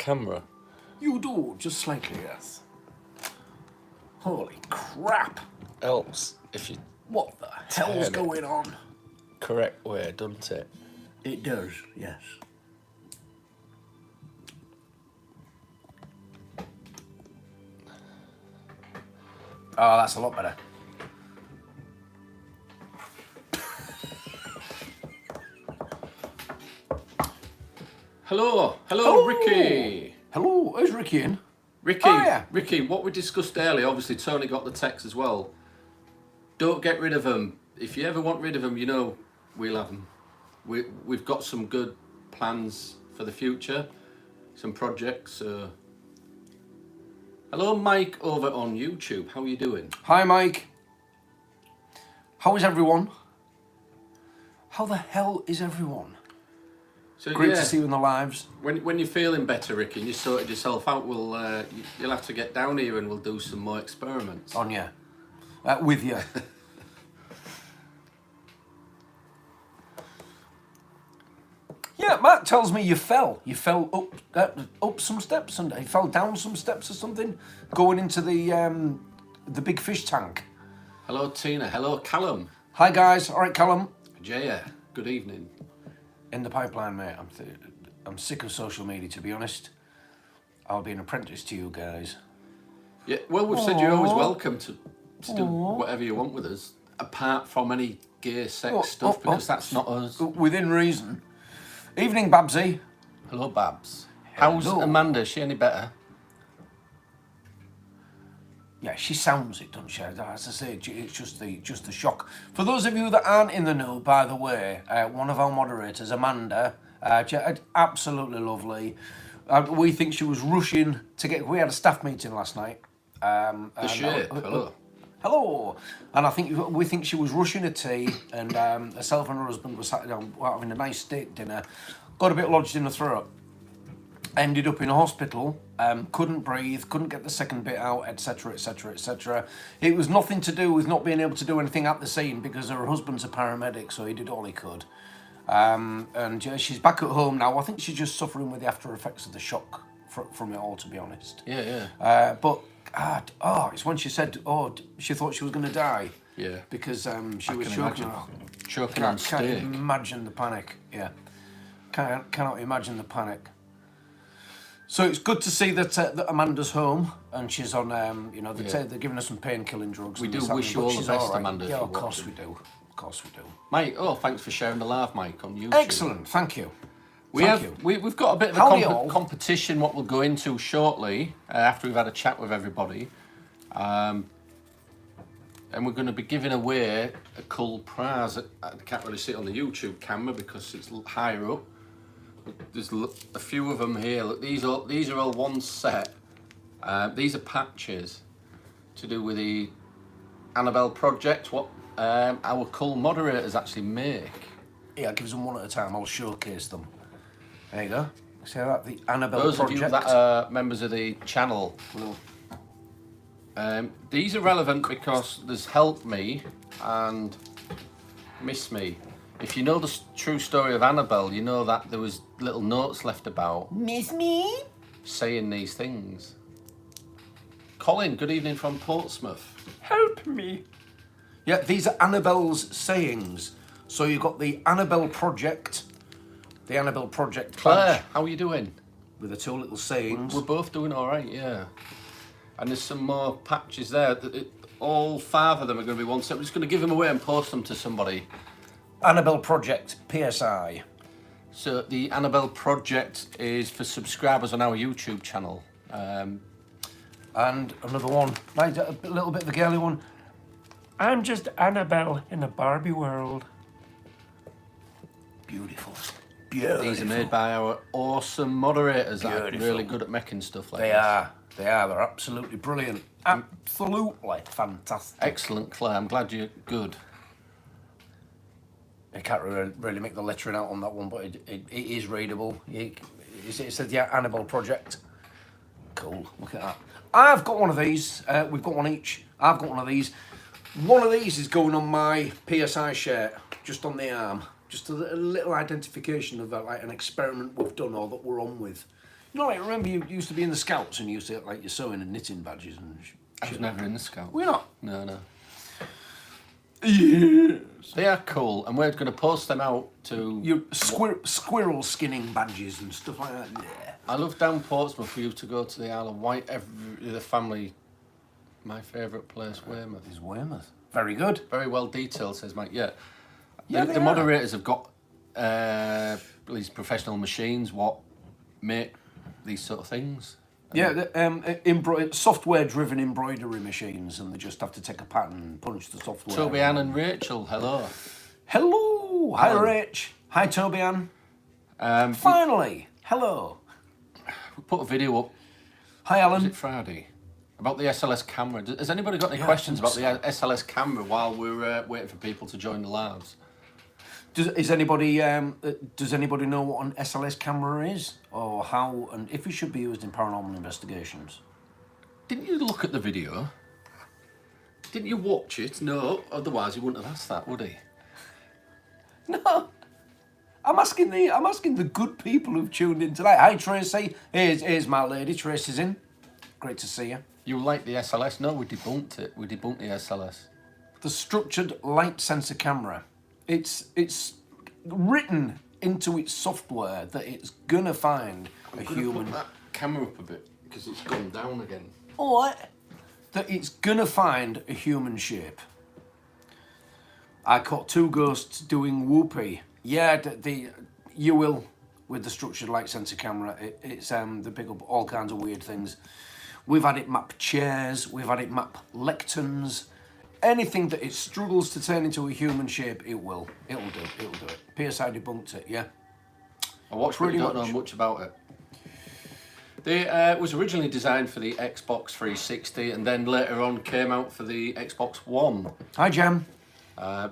camera? You do, just slightly, yes. Holy crap! Helps if you What the hell's going on? correct way, doesn't it? It does, yes. Oh, that's a lot better. Hello, Ricky. Hello, is Ricky in? Ricky, Oh, yeah. Ricky, what we discussed earlier, obviously Tony got the text as well. Don't get rid of them. If you ever want rid of them, you know we'll have them. We've got some good plans for the future, some projects. Hello, Mike, over on YouTube. How are you doing? Hi, Mike. How is everyone? How the hell is everyone? So, Great yeah, to see you in the lives. when you're feeling better, Ricky, and you sorted yourself out, you'll have to get down here and we'll do some more experiments. On you. With you. Yeah, Matt tells me you fell. You fell up some steps, and you fell down some steps or something, going into the big fish tank. Hello, Tina. Hello, Callum. Hi guys. All right, Callum. Jaya, good evening. In the pipeline, mate. I'm sick of social media, to be honest. I'll be an apprentice to you guys. Yeah, well, we've said you're always Aww. welcome to do whatever you want with us, apart from any gay sex stuff, because that's not us. Within reason. Evening, Babsy. Hello, Babs. How's Hello. Amanda? Is she any better? Yeah, she sounds it, doesn't she? As I say, it's just the shock. For those of you that aren't in the know, by the way, one of our moderators, Amanda, absolutely lovely. We think she was rushing to get. We had a staff meeting last night. The shape. Hello. Hello, and we think she was rushing a tea, and herself and her husband were sat down having a nice steak dinner. Got a bit lodged in the throat. Ended up in a hospital, couldn't breathe, couldn't get the second bit out, etc, etc, etc. It was nothing to do with not being able to do anything at the scene because her husband's a paramedic, so he did all he could. And she's back at home now. I think she's just suffering with the after effects of the shock from it all, to be honest. Yeah. But it's when she said, she thought she was going to die. Yeah. Because she was imagine. choking. Choking on Can't steak. imagine the panic. Yeah. Cannot imagine the panic. So it's good to see that Amanda's home and she's on. They're giving her some pain-killing drugs. We and do this, that, wish but you all the she's best, right. Amanda, if Yeah, you're of course watching. we do. Of course we do. Mike, thanks for sharing the live, Mike, on YouTube. Excellent. Thank you. We've got a bit of Howdy a all. competition, what we'll go into shortly, after we've had a chat with everybody. And we're going to be giving away a cool prize. I can't really see it on the YouTube camera because it's higher up. There's a few of them here. Look, these are all one set. These are patches to do with the Annabelle project, what our cool moderators actually make. Yeah, give us them one at a time. I'll showcase them. There you go. See that? The Annabelle Those project. of you that are members of the channel will. These are relevant because there's Help Me and Miss Me. If you know the true story of Annabelle, you know that there was little notes left about Miss me? saying these things. Colin, good evening from Portsmouth. Help me. Yeah, these are Annabelle's sayings. So you've got the Annabelle Project. The Annabelle Project Claire, badge how are you doing? with the two little sayings. We're both doing all right, yeah. And there's some more patches there. All 5 of them are going to be one set. We're just going to give them away and post them to somebody. Annabelle Project, PSI. So the Annabelle Project is for subscribers on our YouTube channel. And another one, like a little bit of the girly one. I'm just Annabelle in a Barbie world. Beautiful. Beautiful. These are made by our awesome moderators that are Beautiful. really good at making stuff like They this. are. They're absolutely brilliant. Absolutely fantastic. Excellent, Claire. I'm glad you're good. I can't really make the lettering out on that one, but it is readable. It says, yeah, Annabelle Project. Cool, look at that. I've got one of these. We've got one each. I've got one of these. One of these is going on my PSI shirt, just on the arm. Just a little identification of like an experiment we've done or that we're on with. No, I remember you used to be in the Scouts and you used to get like your sewing and knitting badges and I was never in the Scout. Were you not? No. Yes. They are cool, and we're going to post them out to... Your squirrel skinning badges and stuff like that. Yeah. I love down Portsmouth for you to go to the Isle of Wight. The family, my favourite place, Weymouth. Is Weymouth. Very good. Very well detailed, says Mike. Yeah. Yeah, The moderators have got these professional machines what make these sort of things. Yeah, software-driven embroidery machines, and they just have to take a pattern and punch the software. Toby Ann and Rachel, hello. Hello! Hi, Rach. Hi, Toby Ann. Finally! Hello. We put a video up, Hi, Alan. was it Friday, about the SLS camera. Has anybody got any questions about the SLS camera while we're waiting for people to join the lives? Does anybody know what an SLS camera is, or how and if it should be used in paranormal investigations? Didn't you look at the video? Didn't you watch it? No, otherwise he wouldn't have asked that, would he? No, I'm asking the good people who've tuned in tonight. Hi, Tracy. Here's my lady. Tracy's in. Great to see you. You like the SLS? No, we debunked it. We debunked the SLS. The structured light sensor camera. It's written into its software that it's gonna find a human. Put that camera up a bit because it's gone down again. What? That it's gonna find a human shape. I caught 2 ghosts doing whoopee. Yeah, you will with the structured light sensor camera. It's they pick up all kinds of weird things. We've had it map chairs. We've had it map lecterns. Anything that it struggles to turn into a human shape, it will. It'll do it. PSI debunked it, yeah. I watched it, don't know much about it. It was originally designed for the Xbox 360 and then later on came out for the Xbox One. Hi, Jam. The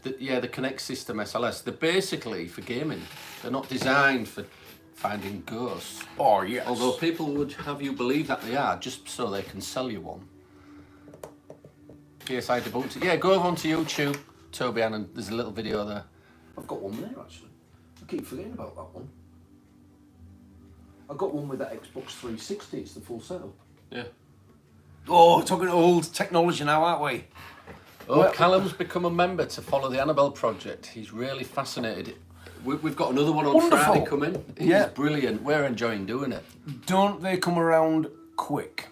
Kinect System SLS. They're basically for gaming. They're not designed for finding ghosts. Oh, yes. Although people would have you believe that they are, just so they can sell you one. PSI debunked it. Yeah, go over onto YouTube, Toby Ann, and there's a little video there. I've got one there, actually. I keep forgetting about that one. I got one with that Xbox 360. It's the full setup. Yeah. Oh, talking old technology now, aren't we? Oh, Callum's become a member to follow the Annabelle project. He's really fascinated. We've got another one on Friday coming. He's brilliant. We're enjoying doing it. Don't they come around quick?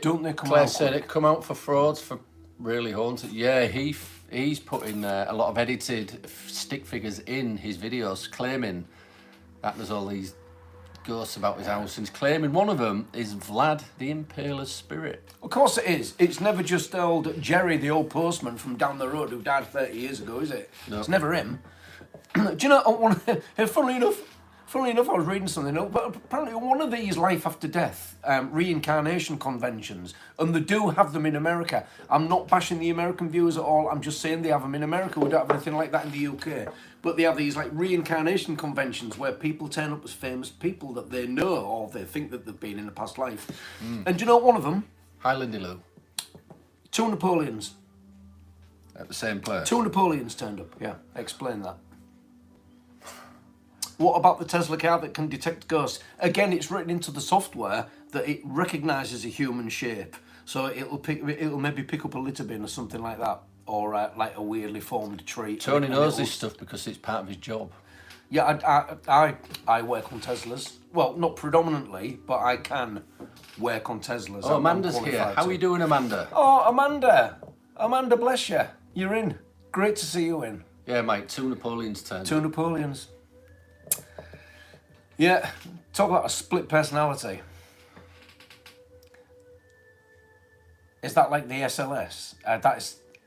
Don't they come Claire out said quick? it come out for frauds, for really haunted. Yeah, he's putting a lot of edited stick figures in his videos, claiming that there's all these ghosts about his house. And he's claiming one of them is Vlad the Impaler's spirit. Of course it is. It's never just old Jerry, the old postman from down the road who died 30 years ago, is it? No. It's never him. Do you know, funnily enough, I was reading something, but apparently one of these life after death reincarnation conventions, and they do have them in America. I'm not bashing the American viewers at all, I'm just saying they have them in America. We don't have anything like that in the UK. But they have these like reincarnation conventions where people turn up as famous people that they know or they think that they've been in a past life. And do you know one of them? Hi, Lindy Lou. 2 Napoleons. At the same place. 2 Napoleons turned up, yeah. Explain that. What about the Tesla car that can detect ghosts? Again, it's written into the software that it recognises a human shape. So it'll maybe pick up a litter bin or something like that. Or like a weirdly formed tree. Tony knows this stuff because it's part of his job. Yeah, I work on Teslas. Well, not predominantly, but I can work on Teslas. Oh, Amanda's here. How are you doing, Amanda? Oh, Amanda. Amanda, bless you. You're in. Great to see you in. Yeah, mate, 2 Napoleons turned. 2 Napoleons. Yeah, talk about a split personality. Is that like the SLS?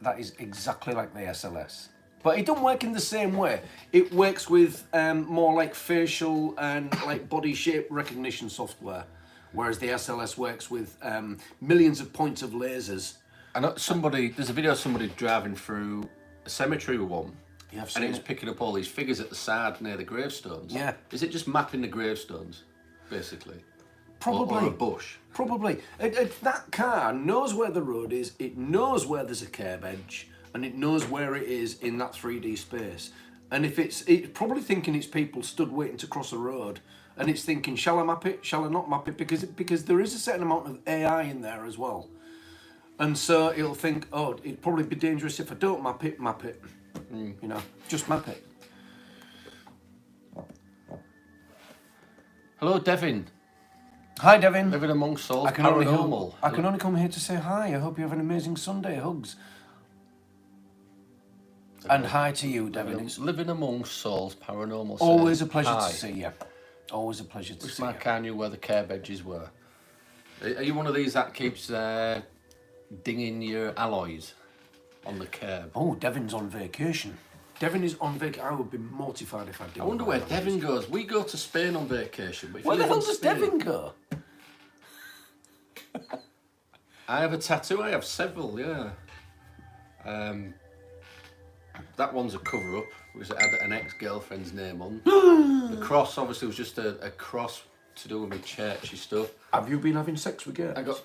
That is exactly like the SLS. But it don't work in the same way. It works with more like facial and like body shape recognition software. Whereas the SLS works with millions of points of lasers. And there's a video of somebody driving through a cemetery with one. Yeah, and it was picking up all these figures at the side near the gravestones. Yeah. Is it just mapping the gravestones, basically? Probably. Or a bush? Probably. That car knows where the road is, it knows where there's a curb edge, and it knows where it is in that 3D space. And if it's probably thinking it's people stood waiting to cross a road, and it's thinking, shall I map it? Shall I not map it? Because there is a certain amount of AI in there as well, and so it'll think, oh, it'd probably be dangerous if I don't map it. Map it, you know, just map it. Hello, Devin. Hi, Devin. Living amongst souls, I can only come here to say hi. I hope you have an amazing Sunday. Hugs. And hi to you, Devin. It's Living amongst souls, paranormal. always a pleasure hi. to see you. Always a pleasure to see you. Mark, I knew where the curb edges were. Are you one of these that keeps dinging your alloys on the curb? Oh, Devin's on vacation. Devin is on vacation. I would be mortified if I did. I wonder where Devin goes. We go to Spain on vacation. But if Where you the live hell in does Spain- Devin go? I have a tattoo. I have several, yeah. That one's a cover-up, which had an ex-girlfriend's name on. The cross, obviously, was just a cross to do with my churchy stuff. Have you been having sex with girls?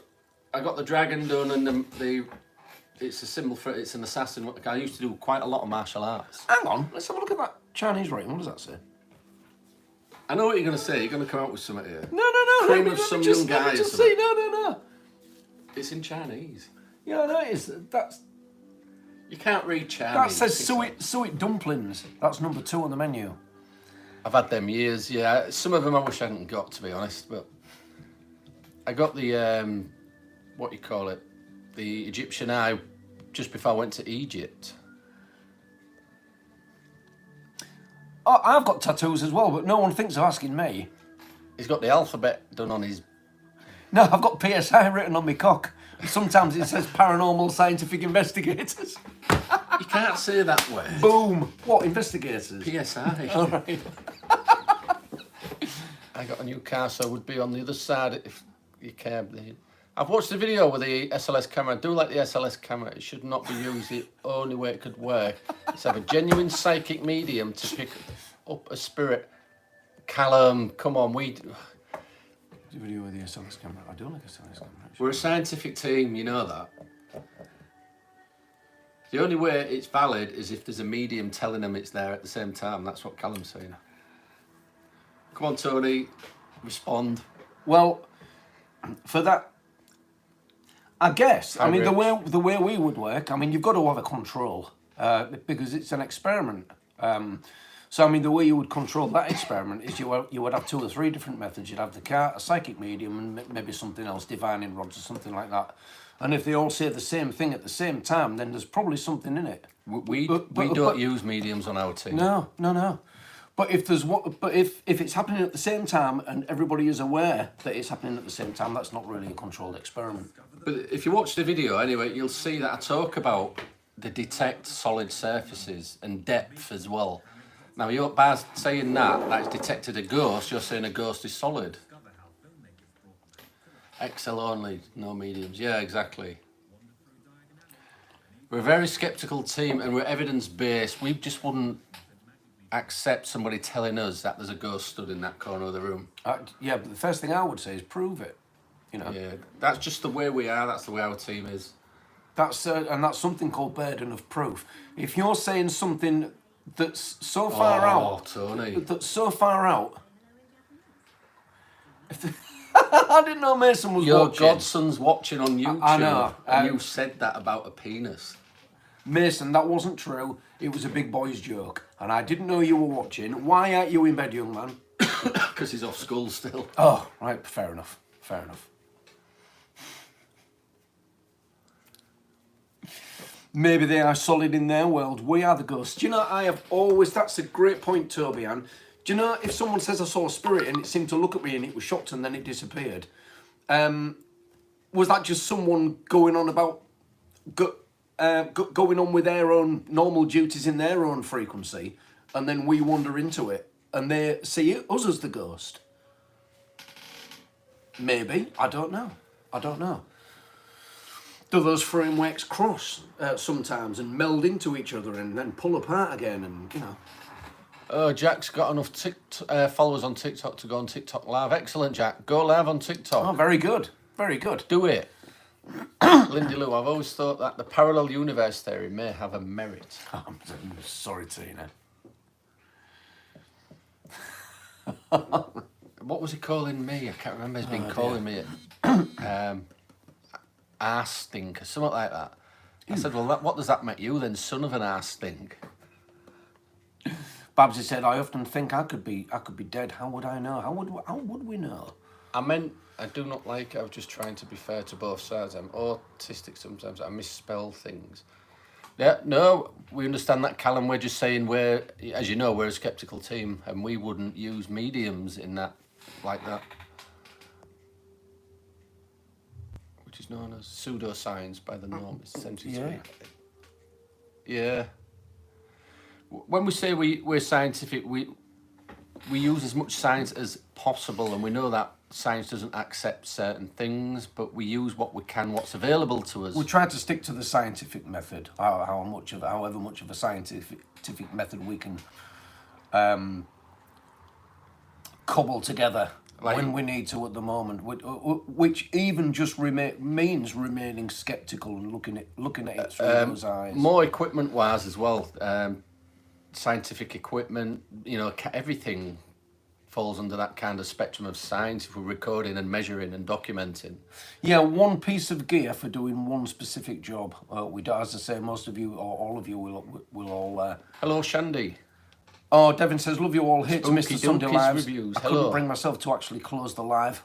I got the dragon done, and it's a symbol for it's an assassin. I used to do quite a lot of martial arts. Hang on, let's have a look at that Chinese writing. What does that say? I know what you're going to say. You're going to come out with something here. No. Cream of some young guy or Just something. see. No. It's in Chinese. Yeah, I know it is. You can't read That Chinese. says suet dumplings. That's number 2 on the menu. I've had them years, yeah. Some of them I wish I hadn't got, to be honest, but I got the, what you call it, the Egyptian eye just before I went to Egypt. Oh, I've got tattoos as well, but no one thinks of asking me. He's got the alphabet done on his... No, I've got PSI written on my cock. Sometimes it says paranormal scientific investigators. You can't say that word. Boom. What, investigators? PSI. All right. I got a new car, so I would be on the other side if you can. I've watched the video with the SLS camera. I do like the SLS camera. It should not be used. The only way it could work is have a genuine psychic medium to pick up a spirit. Callum, come on, The video with the SLS camera. I do like a SLS camera. we're a scientific team, you know that. The only way it's valid is if there's a medium telling them it's there at the same time. That's what Callum's saying. Come on, Tony, respond. Well, for that, I guess. Hi, I mean, the Rich. way we would work. I mean, you've got to have a control because it's an experiment. So I mean, the way you would control that experiment is you would have 2 or 3 different methods. You'd have the car, a psychic medium, and maybe something else, divining rods or something like that. And if they all say the same thing at the same time, then there's probably something in it. We don't use mediums on our team. No. But if if it's happening at the same time and everybody is aware that it's happening at the same time, that's not really a controlled experiment. But if you watch the video anyway, you'll see that I talk about the detect solid surfaces and depth as well. Now, you're by saying that's detected a ghost, you're saying a ghost is solid. XL only, no mediums. Yeah, exactly. We're a very sceptical team and we're evidence-based. We just wouldn't accept somebody telling us that there's a ghost stood in that corner of the room. Yeah, but the first thing I would say is prove it. You know, Yeah, that's just the way we are. That's the way our team is. that's something called burden of proof. If you're saying something that's so far out, Tony. that's so far out. I didn't know Mason was Your watching. godson's watching on YouTube. I know. And you said that about a penis. Mason, that wasn't true. It was a big boy's joke, and I didn't know you were watching. Why aren't you in bed, young man? Because he's off school still. Oh, right. Fair enough. Fair enough. Maybe they are solid in their world. We are the ghosts. Do you know, I have always... That's a great point, Toby Ann. Do you know, if someone says I saw a spirit and it seemed to look at me and it was shocked and then it disappeared, was that just someone going on about... going on with their own normal duties in their own frequency, and then we wander into it and they see us as the ghost? Maybe. I don't know. Do those frameworks cross sometimes and meld into each other and then pull apart again, and you know? Oh, Jack's got enough followers on TikTok to go on TikTok live. Excellent, Jack. Go live on TikTok. Oh, very good. Very good. Do it. Lindy Lou, I've always thought that the parallel universe theory may have a merit. I'm sorry, Tina. What was he calling me? I can't remember. He's been calling me arse stink or something like that. I said, well, what does that make you then, son of an arse stink? Babsy said, I often think I could be dead. How would I know? How would we know? I meant, I do not like it. I was just trying to be fair to both sides. I'm autistic sometimes. I misspell things. Yeah, no, we understand that, Callum. We're just saying as you know, we're a sceptical team and we wouldn't use mediums in that, like that. Which is known as pseudoscience by the norm. Essentially. Yeah. When we say we're scientific, we use as much science as possible, and we know that science doesn't accept certain things, but we use what we can, what's available to us. We try to stick to the scientific method, however much of a scientific method we can cobble together when we need to at the moment, which even just means remaining sceptical and looking at it through those eyes. More equipment-wise as well, scientific equipment, everything falls under that kind of spectrum of science if we're recording and measuring and documenting. Yeah, one piece of gear for doing one specific job. We do, as I say, most of you or all of you will all. Hello, Shandy. Oh, Devin says, love you all. Here to Mr. Sunday Lives. Reviews. I Hello. couldn't bring myself to actually close the live.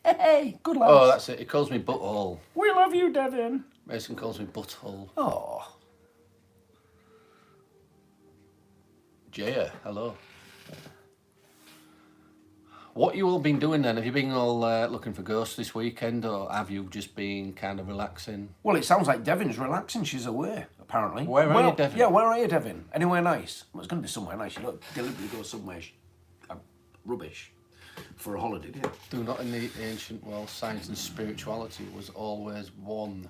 Hey, good lads. Oh, that's it. He calls me butthole. We love you, Devin. Mason calls me butthole. Oh. Jaya, hello. What you all been doing then? Have you been all looking for ghosts this weekend, or have you just been kind of relaxing? Well, it sounds like Devin's relaxing. She's away, apparently. Where are you, Devin? Yeah, where are you, Devin? Anywhere nice? Well, it's going to be somewhere nice. You don't deliberately go somewhere rubbish for a holiday, do you? Do not in the ancient world, science and spirituality was always one.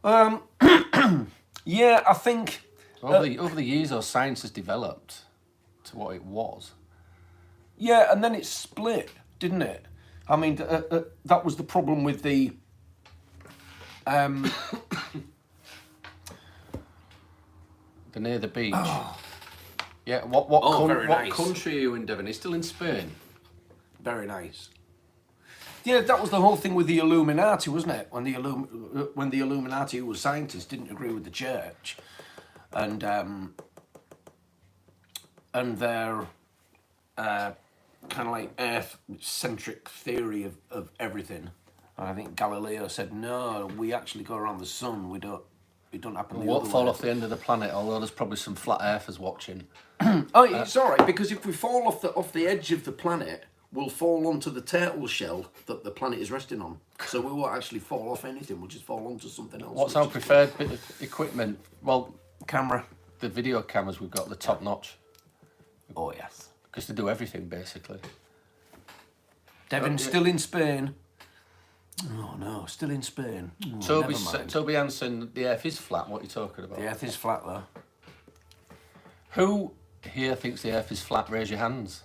Yeah, I think... Over the years, our science has developed to what it was. Yeah, and then it split, didn't it? I mean, that was the problem with the... The near the beach. Oh. Yeah, what nice. country are you in, Devon? Are you still in Spain? Very nice. Yeah, that was the whole thing with the Illuminati, wasn't it? When the Illuminati, who was scientists, didn't agree with the church, and their kind of like Earth-centric theory of everything. And I think Galileo said, no, we actually go around the sun. We don't happen the Won't other fall way. off the end of the planet, although there's probably some flat earthers watching. Oh, it's all right, because if we fall off the edge of the planet, we'll fall onto the turtle shell that the planet is resting on. So we won't actually fall off anything. We'll just fall onto something else. What's our preferred bit of equipment? Well, camera? the video cameras we've got, the top notch. Oh, yes. Because they do everything, basically. Devon's still in Spain. Oh, no, still in Spain. Oh, never mind. Toby Hansen, the earth is flat. What are you talking about? The earth is flat, though. Who here thinks the earth is flat? Raise your hands.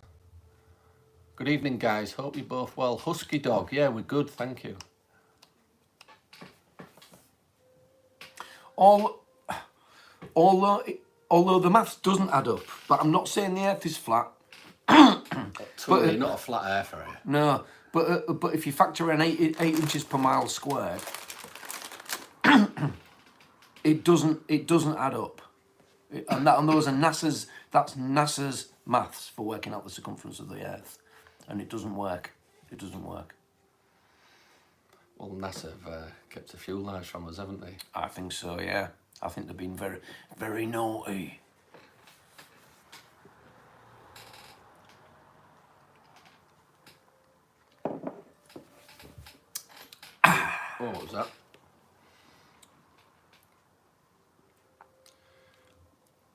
Good evening, guys. Hope you're both well. Husky dog. Yeah, we're good. Thank you. Although the maths doesn't add up, but I'm not saying the earth is flat. Totally not a flat earth, are you? No, but if you factor in 8 inches per mile squared, it doesn't add up. And those are NASA's maths for working out the circumference of the Earth, and it doesn't work. It doesn't work. Well, NASA have kept a few lives from us, haven't they? I think so. Yeah, I think they've been very, very naughty. Oh, what was that?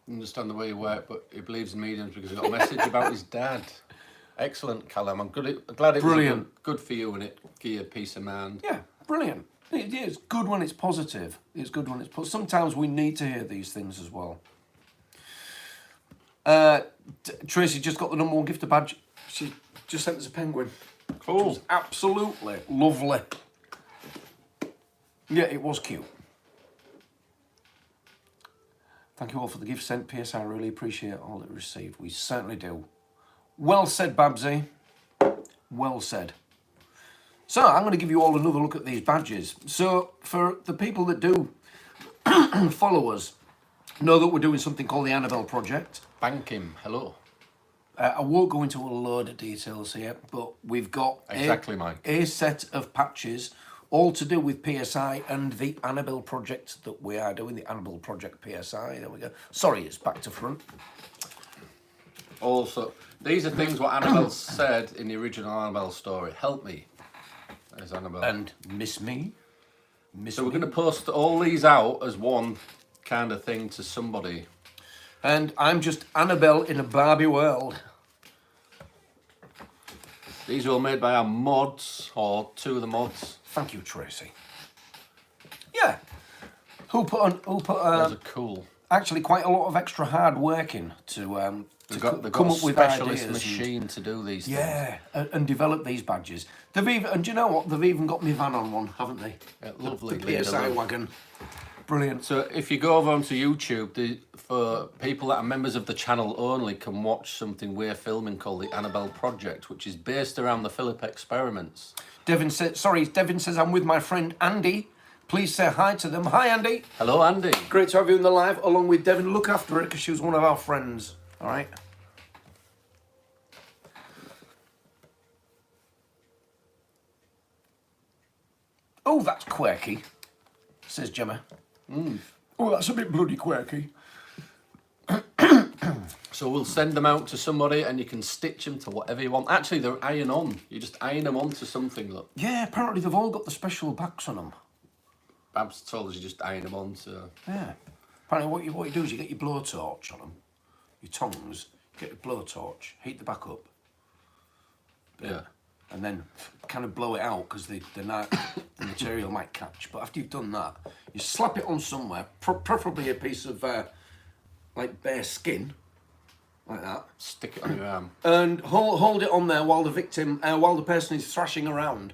I understand the way you work, but he believes in mediums because he got a message about his dad. Excellent, Callum. I'm glad it Brilliant. was good for you and it gave you peace of mind. Yeah, brilliant. It's good when it's positive. It's good when it's positive. Sometimes we need to hear these things as well. Tracy just got the #1 gifter badge. She just sent us a penguin. Cool. It was absolutely lovely. Yeah, it was cute. Thank you all for the gift sent. PS, I really appreciate all that we received. We certainly do. Well said, Babsy. Well said. So I'm going to give you all another look at these badges. So for the people that do follow us, know that we're doing something called the Annabelle Project. Bank him. Hello. I won't go into a load of details here, but we've got Exactly, Mike. a set of patches all to do with PSI and the Annabelle Project that we are doing, the Annabelle Project PSI. There we go. Sorry, it's back to front. Also, these are things what Annabelle said in the original Annabelle story. Help me. There's Annabelle. And Miss Me. So we're going to post all these out as one kind of thing to somebody. And I'm just Annabelle in a Barbie world. These are all made by our mods, or two of the mods. Thank you, Tracy. Yeah. Who put Those are cool. actually quite a lot of extra hard work in to They've come got up a with specialist ideas machine to do these things. Yeah, and develop these badges. They've even, and do you know what? They've even got me van on one, haven't they? Yeah, lovely. The PSI wagon. Brilliant. So if you go over onto YouTube, for people that are members of the channel only can watch something we're filming called the Annabelle Project, which is based around the Philip experiments. Devin says I'm with my friend Andy. Please say hi to them. Hi, Andy. Hello, Andy. Great to have you in the live, along with Devin. Look after her because she was one of our friends. All right. Oh, that's quirky, says Gemma. Oh, that's a bit bloody quirky. So we'll send them out to somebody and you can stitch them to whatever you want. Actually, they're iron on. You just iron them onto something, look. Yeah, apparently they've all got the special backs on them. Babs told us you just iron them on, so... Yeah. Apparently what you do is you get your blowtorch on them, your tongs, get your blowtorch, heat the back up. Yeah. And then kind of blow it out because the material might catch. But after you've done that, you slap it on somewhere, preferably a piece of like bare skin, like that. Stick it on your arm. And hold it on there while the person is thrashing around.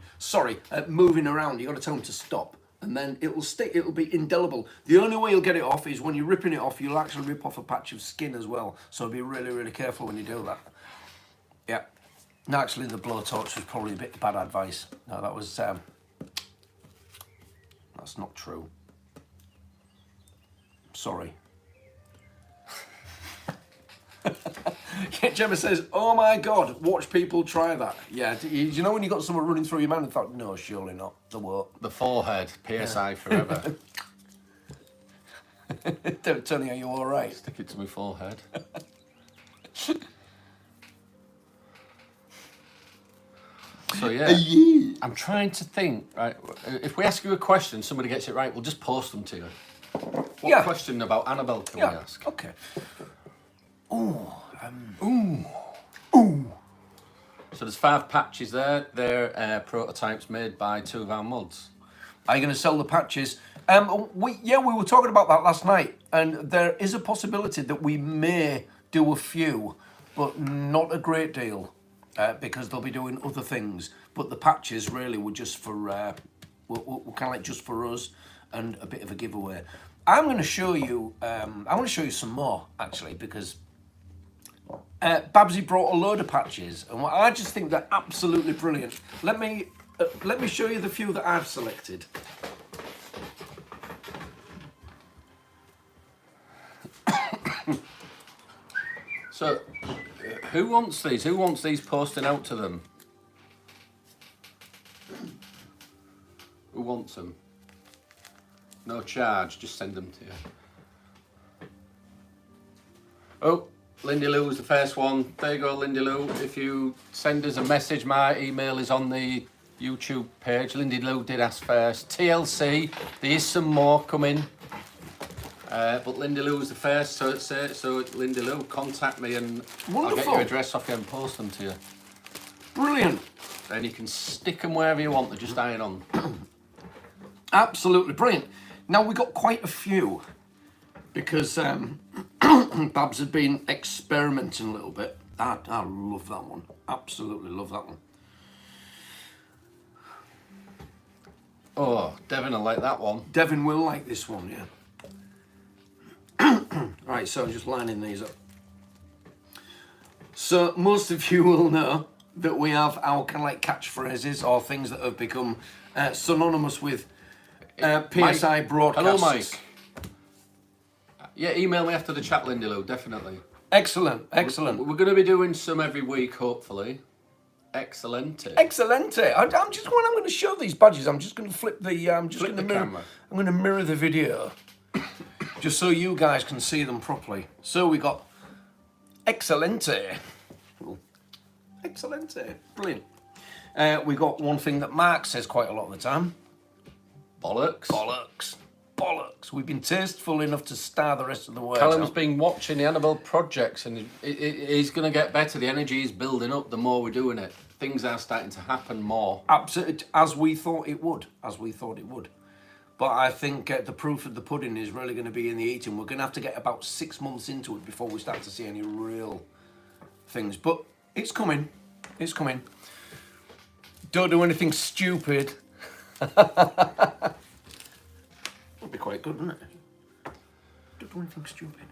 Moving around. You got to tell them to stop, and then it will stick. It will be indelible. The only way you'll get it off is when you're ripping it off. You'll actually rip off a patch of skin as well. So be really, really careful when you do that. Yeah. No, actually, the blowtorch was probably a bit bad advice. No, that was that's not true. Sorry. Gemma says, "Oh my God, watch people try that." Yeah, you know when you got someone running through your mouth and thought, "No, surely not." The what? The forehead, PSI forever. Tony, are you all right? Stick it to my forehead. So yeah, I'm trying to think. Right, if we ask you a question, somebody gets it right, we'll just post them to you. What question about Annabelle can we ask? Okay. So there's 5 patches there. They're prototypes made by 2 of our mods. Are you going to sell the patches? We were talking about that last night, and there is a possibility that we may do a few, but not a great deal, because they'll be doing other things. But the patches really were just for, were kind of like just for us, and a bit of a giveaway. I'm going to show you. I want to show you some more actually, because Babsy brought a load of patches, and I just think they're absolutely brilliant. Let me show you the few that I've selected. So, who wants these? Who wants these posting out to them? Who wants them? No charge, just send them to you. Oh, Lindy Lou was the first one. There you go, Lindy Lou. If you send us a message, my email is on the YouTube page. Lindy Lou did ask first. TLC, there is some more coming. But Lindy Lou was the first, so Lindy Lou, contact me and Wonderful. I'll get your address off you and post them to you. Brilliant. And you can stick them wherever you want, they're just iron on. Absolutely brilliant. Now, we got quite a few, because Babs had been experimenting a little bit. I love that one. Absolutely love that one. Oh, Devin will like that one. Devin will like this one, yeah. Right, so just lining these up. So most of you will know that we have our kind of like catchphrases or things that have become synonymous with PSI Mike. broadcasts. Hello, Mike. Yeah, email me after the chat, Lindy Lou, definitely. Excellent, excellent. We're going to be doing some every week, hopefully. Excellente. Excellente. I'm going to show these badges. I'm just going to flip the. I'm just Flip going to the mirror. camera. I'm going to mirror the video, just so you guys can see them properly. So we got Excellente. Excellente. Brilliant. We got one thing that Mark says quite a lot of the time. Bollocks. Bollocks. Bollocks. We've been tasteful enough to star the rest of the words. Callum's been watching the Annabelle projects and he's going to get better. The energy is building up the more we're doing it. Things are starting to happen more. Absolutely, as we thought it would. As we thought it would. But I think the proof of the pudding is really going to be in the eating. We're going to have to get about 6 months into it before we start to see any real things. But it's coming. It's coming. Don't do anything stupid. Would be quite good, wouldn't it? Don't do anything stupid.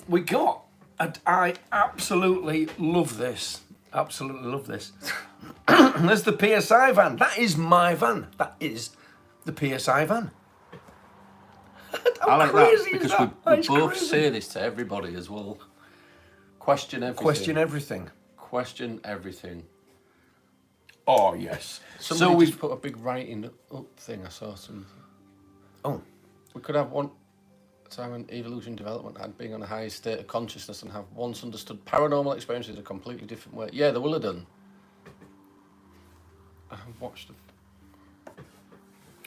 We got, and I absolutely love this. Absolutely love this. There's the PSI van. That is my van. That is the PSI van. I like that because we both crazy. say this to everybody as well. Question everything. Question everything. Question everything. Oh, yes. Somebody So we just put a big writing up thing. I saw something. Oh, We could have one time when evolution development had being on a higher state of consciousness and have once understood paranormal experiences a completely different way. Yeah, they will have done. I have watched them.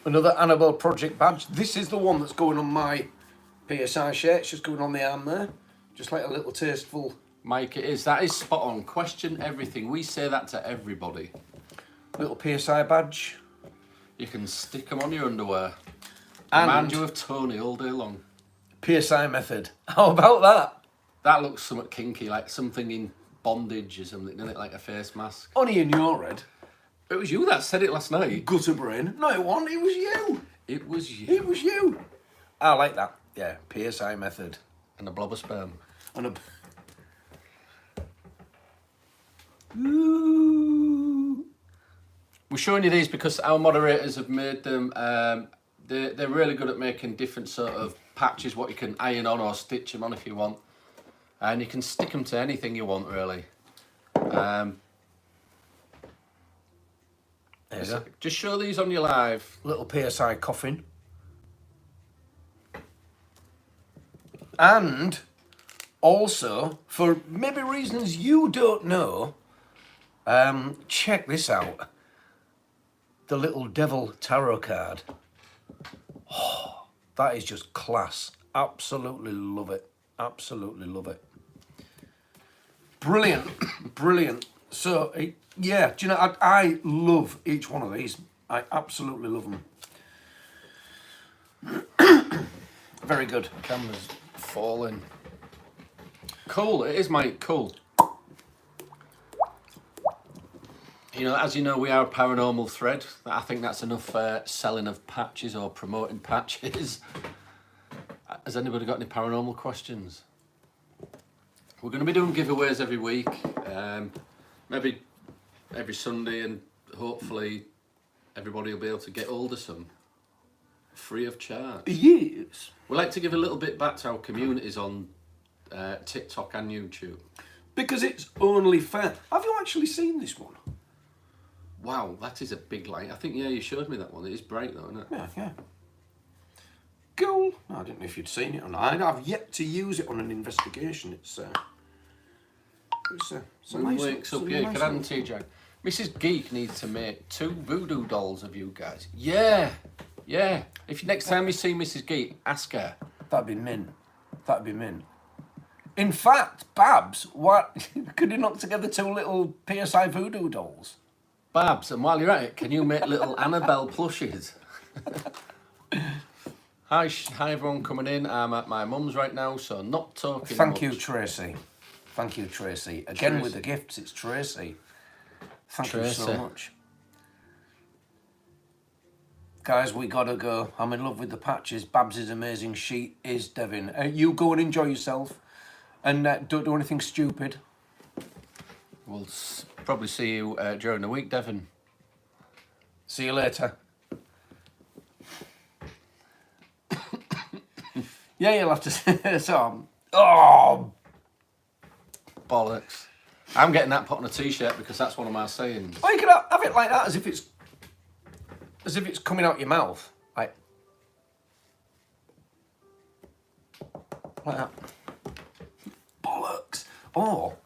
another Annabelle Project badge. This is the one that's going on my PSI shirt. It's just going on the arm there. Just like a little tasteful. Mike, it is. That is spot on. Question everything. We say that to everybody. Little PSI badge. You can stick them on your underwear. And Remind you of Tony all day long. PSI method. How about that? That looks somewhat kinky, like something in bondage or something, doesn't it? Like a face mask. Only in your head. It was you that said it last night. Gutter brain. No, it wasn't. It was you. It was you. It was you. I like that. Yeah, PSI method. And a blob of sperm. And a... Ooh. We're showing you these because our moderators have made them. They're really good at making different sort of patches, what you can iron on or stitch them on if you want. And you can stick them to anything you want, really. There you go. Just show these on your live. Little PSI coffin. And also, for maybe reasons you don't know, check this out. The little devil tarot card. Oh, that is just class. Absolutely love it. Absolutely love it. Brilliant. Brilliant. So, yeah, do you know, I love each one of these. I absolutely love them. Very good. Camera's falling. Cool, it is, Mike, cool. You know, as you know, we are a paranormal thread. I think that's enough selling of patches or promoting patches. Has anybody got any paranormal questions? We're going to be doing giveaways every week, maybe every Sunday, and hopefully everybody will be able to get hold of some free of charge. Yes. We like to give a little bit back to our communities on TikTok and YouTube. Because it's only fair. Have you actually seen this one? Wow, that is a big light. I think, yeah, you showed me that one. It is bright though, isn't it? Yeah, yeah. Cool. I didn't know if you'd seen it or not. I've yet to use it on an investigation. It's a When nice, wakes up, it's a yeah, nice can add little- tea, Jack. Mrs. Geek needs to make 2 voodoo dolls of you guys. Yeah, yeah. If next time you see Mrs. Geek, ask her. That'd be mint. That'd be mint. In fact, Babs, what could you knock together 2 little PSI voodoo dolls? Babs, and while you're at it, can you make little Annabelle plushies? Hi, hi everyone coming in. I'm at my mum's right now, so not talking Thank you, much. Tracy. Thank you, Tracy. Again Tracy. with the gifts, it's Tracy. Thank you Tracy. so much. Guys, we gotta go. I'm in love with the patches. Babs' amazing. She is Devin. You go and enjoy yourself. And don't do anything stupid. We'll probably see you during the week, Devon. See you later. Yeah, you'll have to. Oh, Bollocks. I'm getting that put on a t-shirt because that's one of my sayings. oh, you can have it like that, as if it's coming out your mouth, like that. Bollocks. Or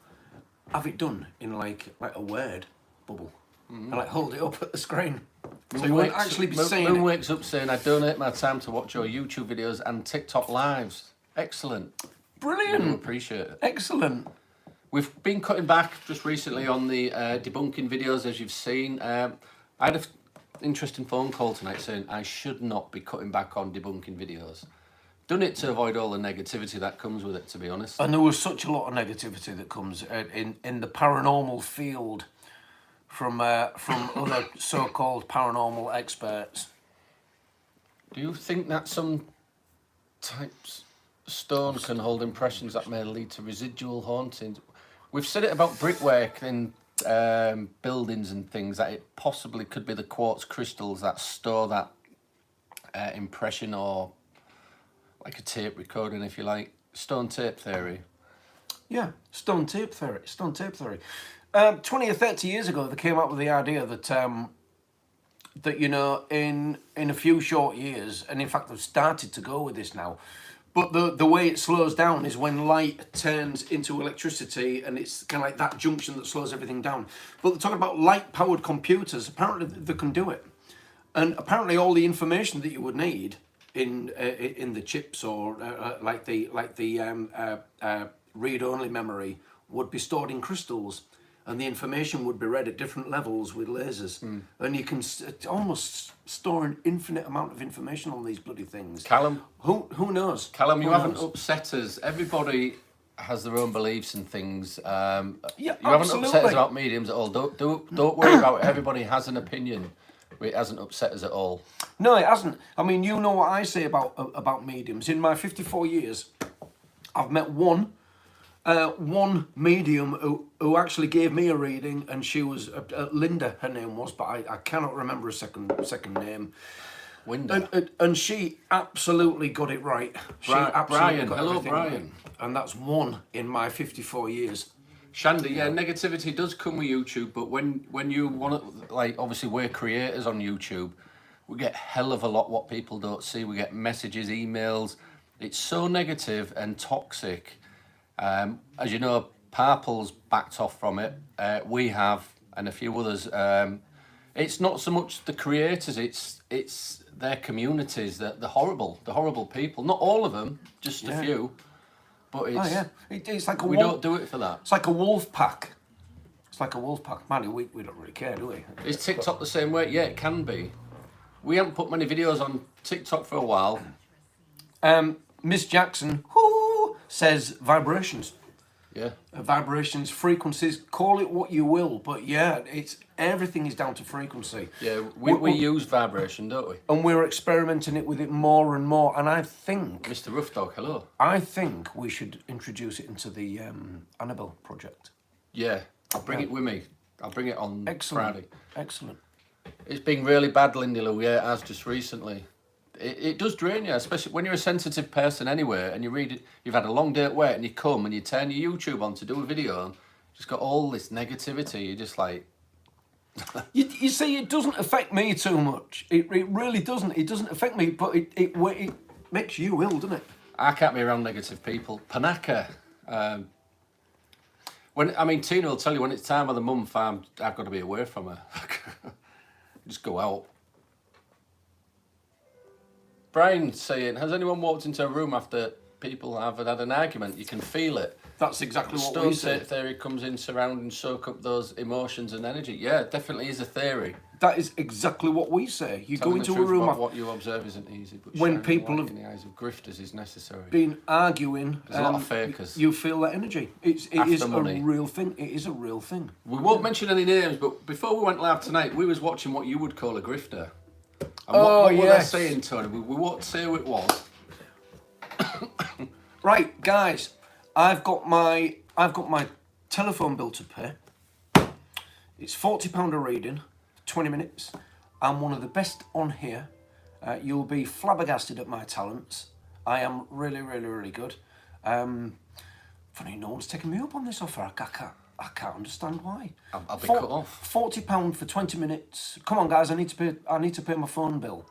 have it done in like a word bubble, and like hold it up at the screen, so you won't actually be saying Moon it. wakes up saying, I donate my time to watch your YouTube videos and TikTok lives. Excellent. Brilliant. Really appreciate it. Excellent. We've been cutting back just recently on the debunking videos, as you've seen. I had an interesting phone call tonight saying I should not be cutting back on debunking videos. Done it to avoid all the negativity that comes with it, to be honest. And there was such a lot of negativity that comes in the paranormal field from other so-called paranormal experts. Do you think that some types of stone can hold impressions that may lead to residual hauntings? We've said it about brickwork in buildings and things, that it possibly could be the quartz crystals that store that impression, or like a tape recording, if you like. Stone tape theory. Yeah, stone tape theory. 20 or 30 years ago, they came up with the idea that that in a few short years, and in fact they've started to go with this now, but the way it slows down is when light turns into electricity, and it's kind of like that junction that slows everything down. But they're talking about light-powered computers. Apparently they can do it, and apparently all the information that you would need in the chips, or like the read-only memory, would be stored in crystals, and the information would be read at different levels with lasers, and you can almost store an infinite amount of information on these bloody things. Callum, who knows? Callum, you Who haven't knows? upset us. Everybody has their own beliefs and things. Yeah, you haven't upset us absolutely. about mediums at all. Don't worry about it. Everybody has an opinion. It hasn't upset us at all. No, it hasn't. I mean, you know what I say about mediums. In my 54 years, I've met one medium who actually gave me a reading, and she was Linda, her name was, but I cannot remember a second name. Window. And she absolutely got it right. Brian, got hello everything Brian. right. And that's one in my 54 years. Shandy, yeah, negativity does come with YouTube, but when you want to, like, obviously we're creators on YouTube, we get hell of a lot what people don't see. We get messages, emails. It's so negative and toxic. As you know, Parple's backed off from it. We have, and a few others. It's not so much the creators; it's their communities. The horrible people. Not all of them, just a few. But it's it's like we don't do it for that. It's like a wolf pack. It's like a wolf pack. Man, we don't really care, do we? Is TikTok the same way? Yeah, it can be. We haven't put many videos on TikTok for a while. Miss Jackson, says vibrations. Yeah. Vibrations, frequencies, call it what you will, but yeah, everything is down to frequency. Yeah, we use vibration, don't we? And we're experimenting with it more and more, and I think... Mr. Rough Dog, hello. I think we should introduce it into the Annabelle project. Yeah, I'll bring it with me. I'll bring it on Friday. Excellent. It's been really bad, Lindy Lou, yeah, it has just recently. It does drain you, especially when you're a sensitive person anyway, and you read it, you've had a long day at work, and you come and you turn your YouTube on to do a video, and just got all this negativity, you're just like... you see, it doesn't affect me too much. It really doesn't. It doesn't affect me, but it makes you ill, doesn't it? I can't be around negative people. Panaka. Tina will tell you when it's time of the month, I've got to be away from her. Just go out. Brian saying, has anyone walked into a room after people have had an argument? You can feel it. That's exactly what Stone we say. tape theory comes in, surround and soak up those emotions and energy. Yeah, it definitely is a theory. That is exactly what we say. You Telling go into the a truth room about what you observe isn't easy, but when shining people light have in the eyes of grifters is necessary. been arguing. There's a lot of fakers. You feel that energy. It is money. a real thing. It is a real thing. We won't mention any names, but before we went live tonight, we was watching what you would call a grifter. And what were they saying, Tony? We won't say who it was. Right, guys. I've got my telephone bill to pay. It's £40 a reading, 20 minutes. I'm one of the best on here. You'll be flabbergasted at my talents. I am really, really, really good. Funny, no one's taken me up on this offer. I can't understand why. I'll be cut off. £40 for 20 minutes. Come on, guys, I need to pay my phone bill.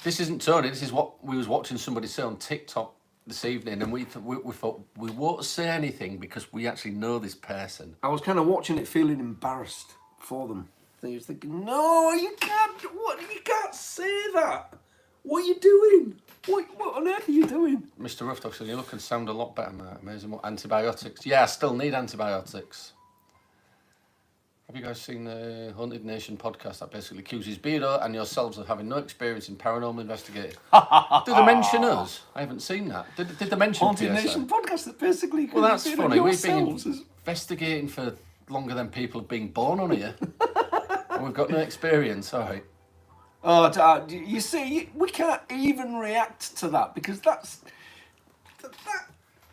This isn't Tony. This is what we was watching somebody say on TikTok this evening, and we thought we won't say anything because we actually know this person. I was kind of watching it, feeling embarrassed for them. I was thinking, no, you can't. What? You can't say that. What are you doing? What on earth are you doing? Mr. Rough Dog said, you look and sound a lot better, mate. Amazing. What antibiotics? Yeah, I still need antibiotics. Have you guys seen the Haunted Nation podcast that basically accuses Beardo and yourselves of having no experience in paranormal investigating? Did they mention us? I haven't seen that. Did they mention Haunted PSA? Nation podcast that basically... Well, that's funny. We've been yourselves. investigating for longer than people have been born on here. And we've got no experience. All right. Oh, you see, we can't even react to that because that.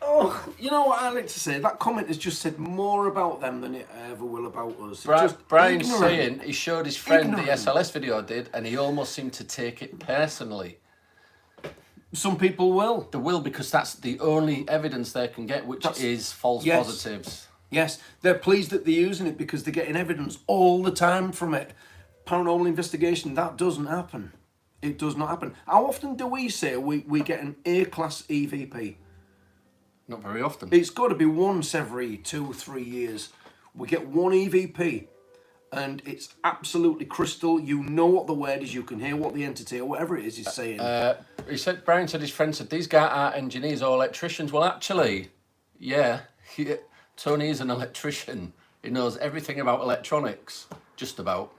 Oh, you know what I like to say? That comment has just said more about them than it ever will about us. Brian's ignorant. saying he showed his friend Ignorant. the SLS video I did, and he almost seemed to take it personally. Some people will. They will, because that's the only evidence they can get, which is false yes. positives. Yes, they're pleased that they're using it because they're getting evidence all the time from it. Paranormal investigation, that doesn't happen. It does not happen. How often do we say we get an A-class EVP? Not very often. It's got to be once every 2-3 years. We get one EVP, and it's absolutely crystal. You know what the word is. You can hear what the entity or whatever it is saying. Brian said his friend said these guys aren't engineers or electricians. Well, actually, yeah, Tony is an electrician. He knows everything about electronics, just about.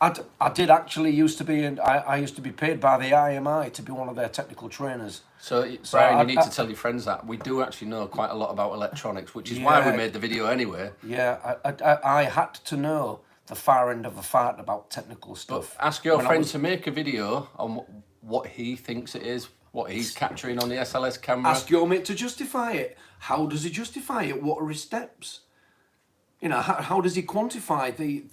I did actually used to be, I used to be paid by the IMI to be one of their technical trainers. So Brian, you need to tell your friends that we do actually know quite a lot about electronics, which is why we made the video anyway. Yeah, I had to know the far end of a fart about technical stuff. But ask your friend to make a video on what he thinks it is, what he's capturing on the SLS camera. Ask your mate to justify it. How does he justify it? What are his steps? You know, how does he quantify the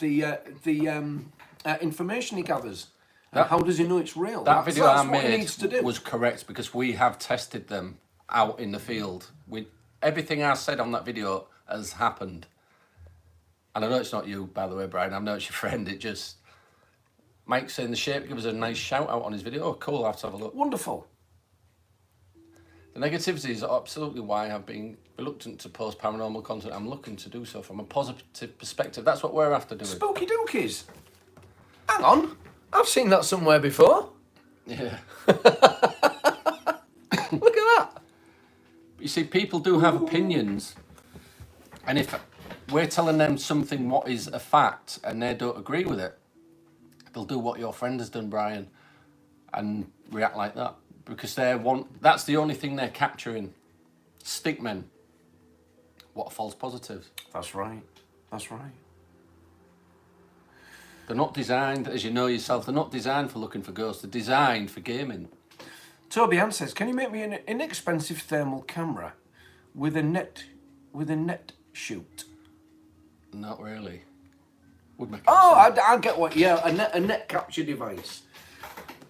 information he gathers? And how does he know it's real? That video I made do. was correct because we have tested them out in the field. Everything I said on that video has happened. And I know it's not you, by the way, Brian. I know it's your friend. It just... Mike's saying the shape, give us a nice shout out on his video. Oh, cool, I'll have to have a look. Wonderful. The negativity is absolutely why I've been reluctant to post paranormal content. I'm looking to do so from a positive perspective. That's what we're after doing. Spooky dookies. Hang on. I've seen that somewhere before. Yeah. Look at that. You see, people do have opinions. And if we're telling them something what is a fact and they don't agree with it, they'll do what your friend has done, Brian, and react like that. Because that's the only thing they're capturing. Stickmen. What are false positives? That's right. That's right. They're not designed, as you know yourself, they're not designed for looking for ghosts. They're designed for gaming. Toby Ann says, can you make me an inexpensive thermal camera with a net shoot? Not really. Would make I get what. Yeah, a net capture device.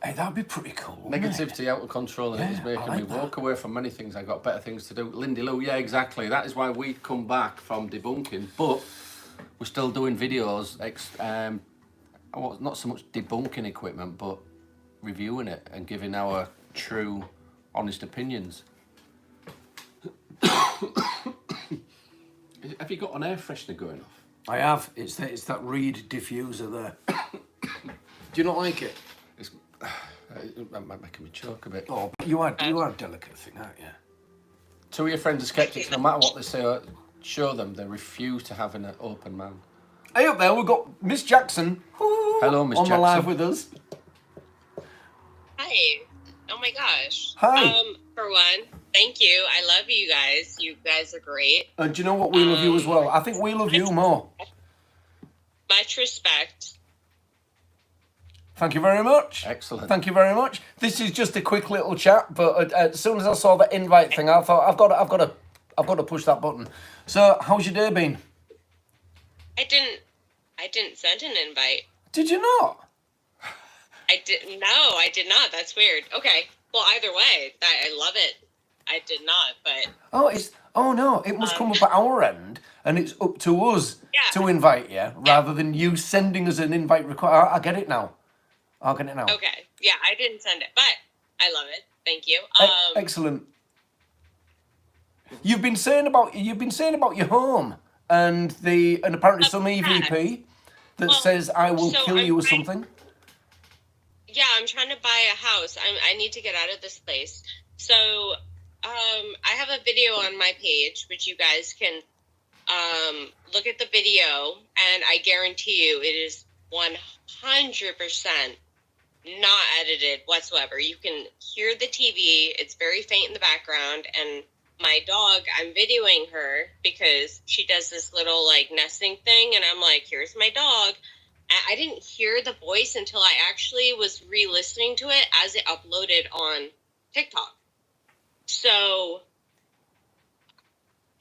Hey, that'd be pretty cool. Negativity out of control, and it is making me walk away from many things. I've got better things to do. Lindy Lou, yeah, exactly. That is why we come back from debunking, but we're still doing videos. Not so much debunking equipment, but reviewing it and giving our true, honest opinions. Have you got an air freshener going off? I have. It's that Reed diffuser there. Do you not like it? It might make me choke a bit. Oh, but you are a delicate thing, aren't you? Two of your friends are skeptics. No matter what they say, show them. They refuse to have an open man. Hey, up there, we've got Miss Jackson. Hello, Miss Jackson. On the live with us. Hi. Oh my gosh. Hi. For one, thank you. I love you guys. You guys are great. And do you know what? We love you as well. I think we love you more. Much respect. Thank you very much. Excellent. Thank you very much. This is just a quick little chat, but as soon as I saw the invite thing, I thought I've got I've got to push that button. So, how's your day been? I didn't send an invite. Did you not? I did not. That's weird. Okay. Well, either way, I love it. I did not, but Oh no, it must come up at our end, and it's up to us to invite you, rather than you sending us an invite request. I get it now. okay. Yeah, I didn't send it, but I love it. Thank you. Excellent. You've been saying about your home and apparently some EVP that says I will kill you or something. Yeah, I'm trying to buy a house. I need to get out of this place. So, I have a video on my page, which you guys can look at the video, and I guarantee you it is 100% not edited whatsoever. You can hear the TV. It's very faint in the background, and my dog, I'm videoing her because she does this little like nesting thing, and I'm like, here's my dog. I didn't hear the voice until I actually was re-listening to it as it uploaded on TikTok. So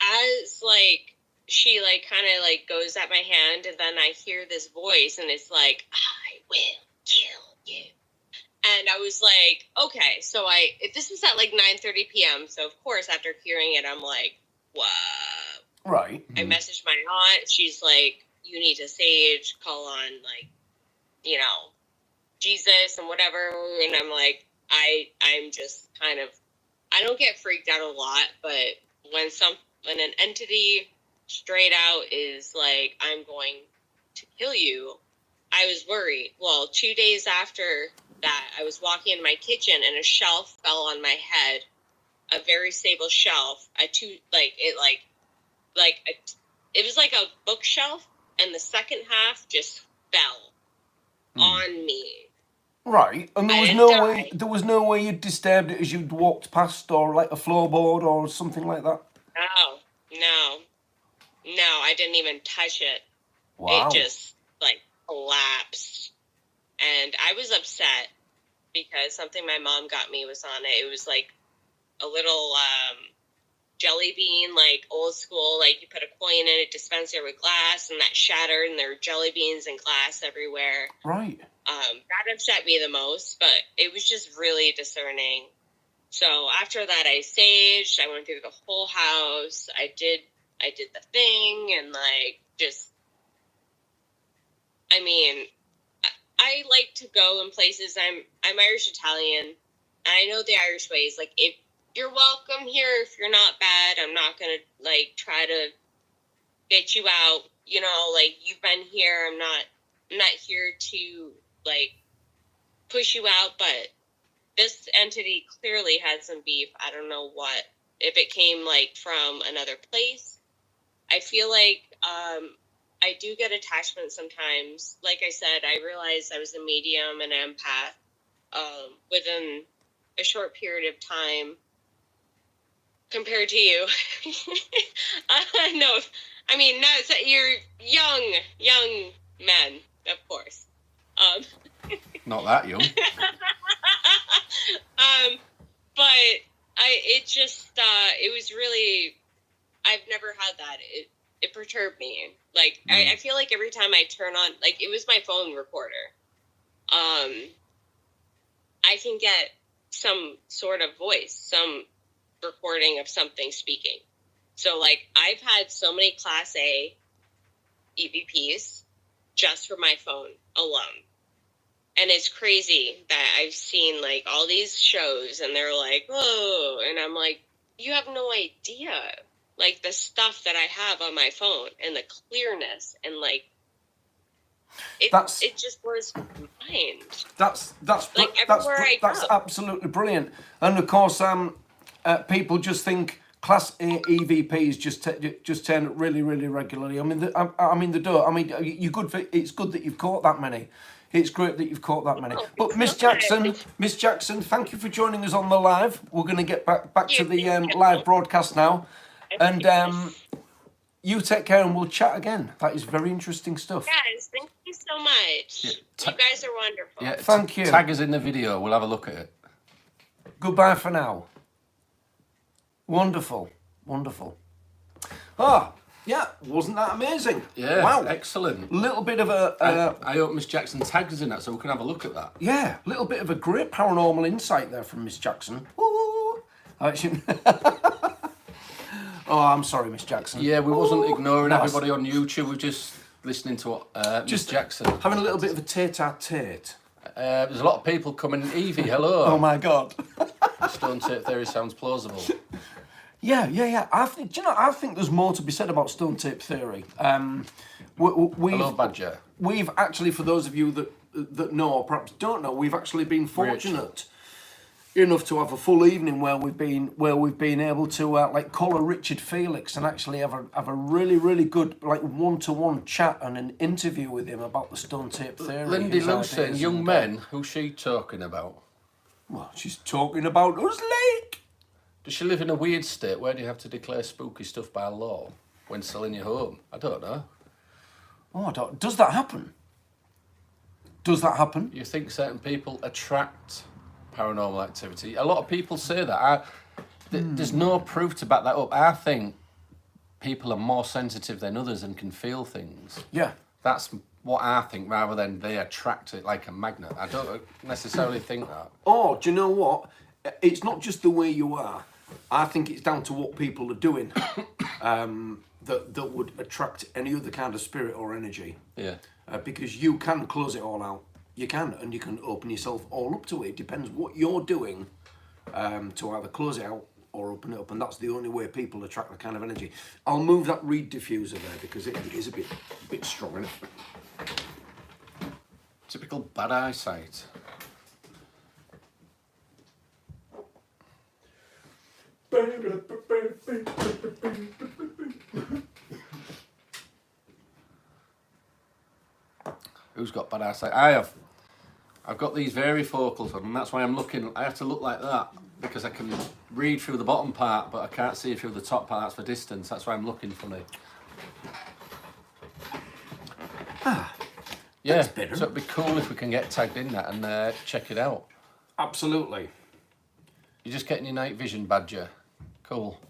as like she like kind of like goes at my hand, and then I hear this voice, and it's like, I will kill you. And I was like, okay, so this is at like 9:30 p.m. So of course, after hearing it, I'm like, what? Right. I messaged my aunt. She's like, you need to sage, call on like, you know, Jesus and whatever. And I'm like, I'm just kind of, I don't get freaked out a lot, but when an entity straight out is like, I'm going to kill you, I was worried. Well, 2 days after that, I was walking in my kitchen and a shelf fell on my head, a very stable shelf. It was like a bookshelf, and the second half just fell on me. Right, and there was no way you'd disturbed it as you'd walked past, or like a floorboard or something like that. No, I didn't even touch it. Wow. It just like collapsed, and I was upset because something my mom got me was on it. It was like a little jelly bean, like old school, like you put a coin in a dispenser with glass, and that shattered, and there were jelly beans and glass everywhere. Right. That upset me the most, but it was just really discerning. So after that, I saged. I went through the whole house. I did the thing, and like just, I mean, I like to go in places. I'm Irish Italian. I know the Irish ways. Like, if you're welcome here, if you're not bad, I'm not gonna like try to get you out. You know, like, you've been here. I'm not here to like push you out. But this entity clearly had some beef. I don't know what. If it came like from another place, I feel like I do get attachment sometimes. Like I said, I realized I was a medium and empath within a short period of time compared to you. No, I mean, not so you're young men, of course. Not that young. But it was really, I've never had that. It perturbed me. Like, I feel like every time I turn on, like, it was my phone recorder. I can get some sort of voice, some recording of something speaking. So, like, I've had so many Class A EVPs just for my phone alone. And it's crazy that I've seen, like, all these shows, and they're like, whoa, and I'm like, you have no idea, like, the stuff that I have on my phone, and the clearness, and, like, it just blows my mind. That's like, everywhere I go. That's absolutely brilliant. And of course, people just think Class A EVPs just turn up really, really regularly. I mean, they do. I mean, it's good that you've caught that many. It's great that you've caught that many. But Miss Jackson, thank you for joining us on the live. We're going to get back to the live broadcast now, and you take care, and we'll chat again. That is very interesting stuff. Guys, thank you so much. You guys are wonderful. Yeah, thank you. Tag us in the video. We'll have a look at it. Goodbye for now. Wonderful, wonderful. Ah, yeah, wasn't that amazing? Yeah, Wow. excellent. Little bit of a I hope Miss Jackson tags us in that so we can have a look at that. yeah, little bit of a great paranormal insight there from Miss Jackson. Ooh. Actually, oh, I'm sorry, Miss Jackson. Yeah, we wasn't ignoring No, everybody on YouTube. We were just listening to what Miss Jackson. Having a little bit of a tete-a-tete. There's a lot of people coming. Evie, hello. Oh my God. Stone tape theory sounds plausible. Yeah. I think there's more to be said about stone tape theory. Hello, Badger. We've actually, for those of you that know or perhaps don't know, we've actually been fortunate enough to have a full evening where we've been able to like call a Richard Felix and actually have a really good like one-to-one chat and an interview with him about the stone tape theory. Lindy his Lucy, ideas young and, men. Who's she talking about? Well, she's talking about us, Lake. Does she live in a weird state where do you have to declare spooky stuff by law when selling your home? I don't know. Oh, does that happen? Does that happen? You think certain people attract paranormal activity? A lot of people say that. There's no proof to back that up. I think people are more sensitive than others and can feel things. Yeah. That's what I think, rather than they attract it like a magnet. I don't necessarily think that. Oh, do you know what? It's not just the way you are. I think it's down to what people are doing that would attract any other kind of spirit or energy. Yeah. Because you can close it all out. You can, and you can open yourself all up to it. It depends what you're doing to either close it out or open it up, and that's the only way people attract that kind of energy. I'll move that reed diffuser there because it is a bit strong, isn't it? Typical bad eyesight. Who's got bad eyesight? I have. I've got these varifocals on, and that's why I'm looking. I have to look like that because I can read through the bottom part, but I can't see through the top part. That's for distance. That's why I'm looking funny. Yeah, so it'd be cool if we can get tagged in that and check it out. Absolutely. You're just getting your night vision, Badger. Cool.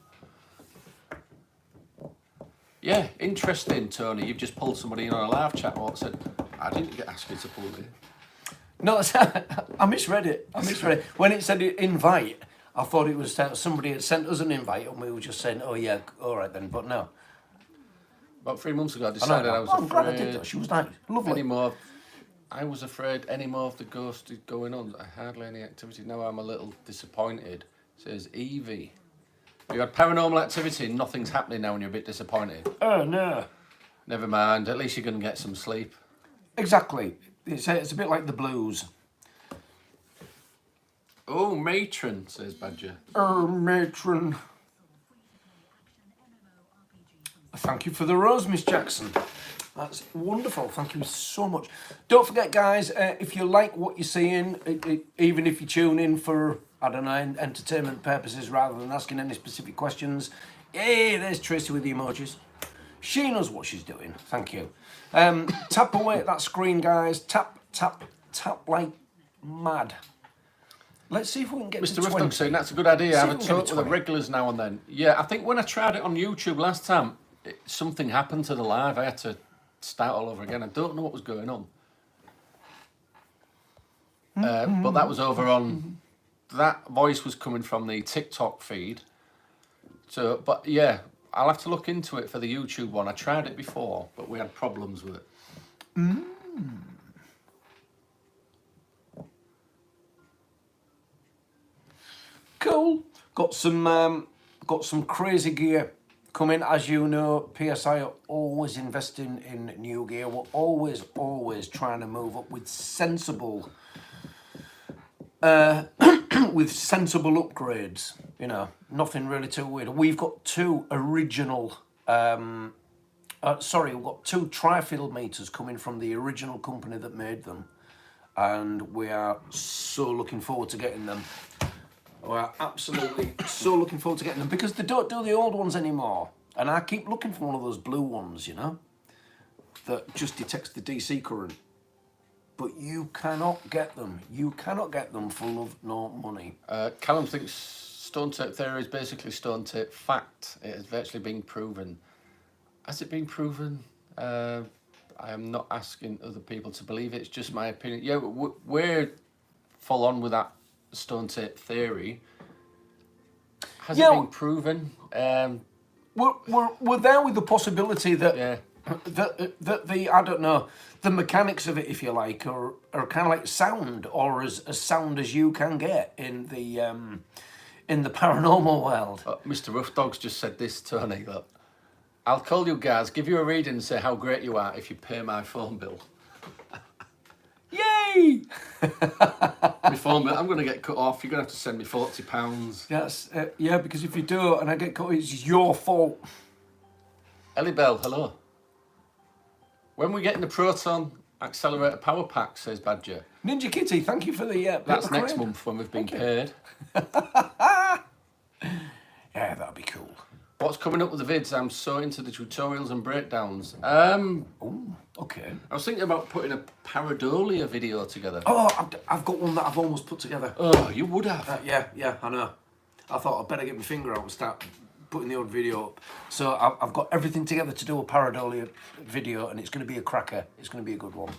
Yeah, interesting, Tony. You've just pulled somebody in on a live chat. What said? I didn't get asked you to pull me. No, I misread it. When it said invite, I thought it was somebody had sent us an invite and we were just saying, oh yeah, all right then, but no. About 3 months ago, I decided I was I'm glad I afraid. did that. She was nice. Lovely. I was afraid any more of the ghost is going on. Hardly any activity. Now I'm a little disappointed. Says Evie. You had paranormal activity and nothing's happening now and you're a bit disappointed. Oh no. Never mind. At least you're going to get some sleep. Exactly. It's a bit like the blues. Oh, matron, says Badger. Matron. Thank you for the rose, Miss Jackson. That's wonderful. Thank you so much. Don't forget, guys, if you like what you're seeing, even if you tune in for, I don't know, entertainment purposes rather than asking any specific questions, hey, there's Tracy with the emojis. She knows what she's doing. Thank you. Tap away at that screen, guys. Tap like mad. Let's see if we can get Mr. to 20. Ruffdog saying that's a good idea. Have a talk with the 20. regulars now and then. Yeah, I think when I tried it on YouTube last time, something happened to the live. I had to start all over again. I don't know what was going on. But that was over on... That voice was coming from the TikTok feed. So, but yeah, I'll have to look into it for the YouTube one. I tried it before, but we had problems with it. Cool. Got some crazy gear coming. As you know, PSI are always investing in new gear. We're always trying to move up with sensible with sensible upgrades. You know, nothing really too weird. We've got two original we've got two tri-field meters coming from the original company that made them, and we are so looking forward to getting them. We're absolutely so looking forward to getting them because they don't do the old ones anymore. And I keep looking for one of those blue ones, you know, that just detects the DC current. But you cannot get them. You cannot get them for love nor money. Callum thinks stone tape theory is basically stone tape fact. It has virtually been proven. Has it been proven? I am not asking other people to believe it. It's just my opinion. Yeah, we're full on with that stone tape theory. Has it been proven? We're there with the possibility that Yeah. that the I don't know, the mechanics of it, if you like, are kind of like sound, or as sound as you can get in the paranormal world. Mr. Rough Dog's just said this, Tony. Look, I'll call you guys, give you a reading and say how great you are if you pay my phone bill. Yay! My phone bill, I'm going to get cut off. You're going to have to send me £40. Yes, yeah, because if you do and I get caught, it's your fault. Ellie Bell, hello. When we getting the Proton Accelerator Power Pack, says Badger. Ninja Kitty, thank you for the. That's paper next crane. month when we've been paid. Yeah, that'd be cool. What's coming up with the vids? I'm so into the tutorials and breakdowns. Okay. I was thinking about putting a pareidolia video together. Oh, I've got one that I've almost put together. Oh, you would have. Yeah, I know. I thought I'd better get my finger out and start putting the old video up. So I've got everything together to do a pareidolia video, and it's going to be a cracker. It's going to be a good one.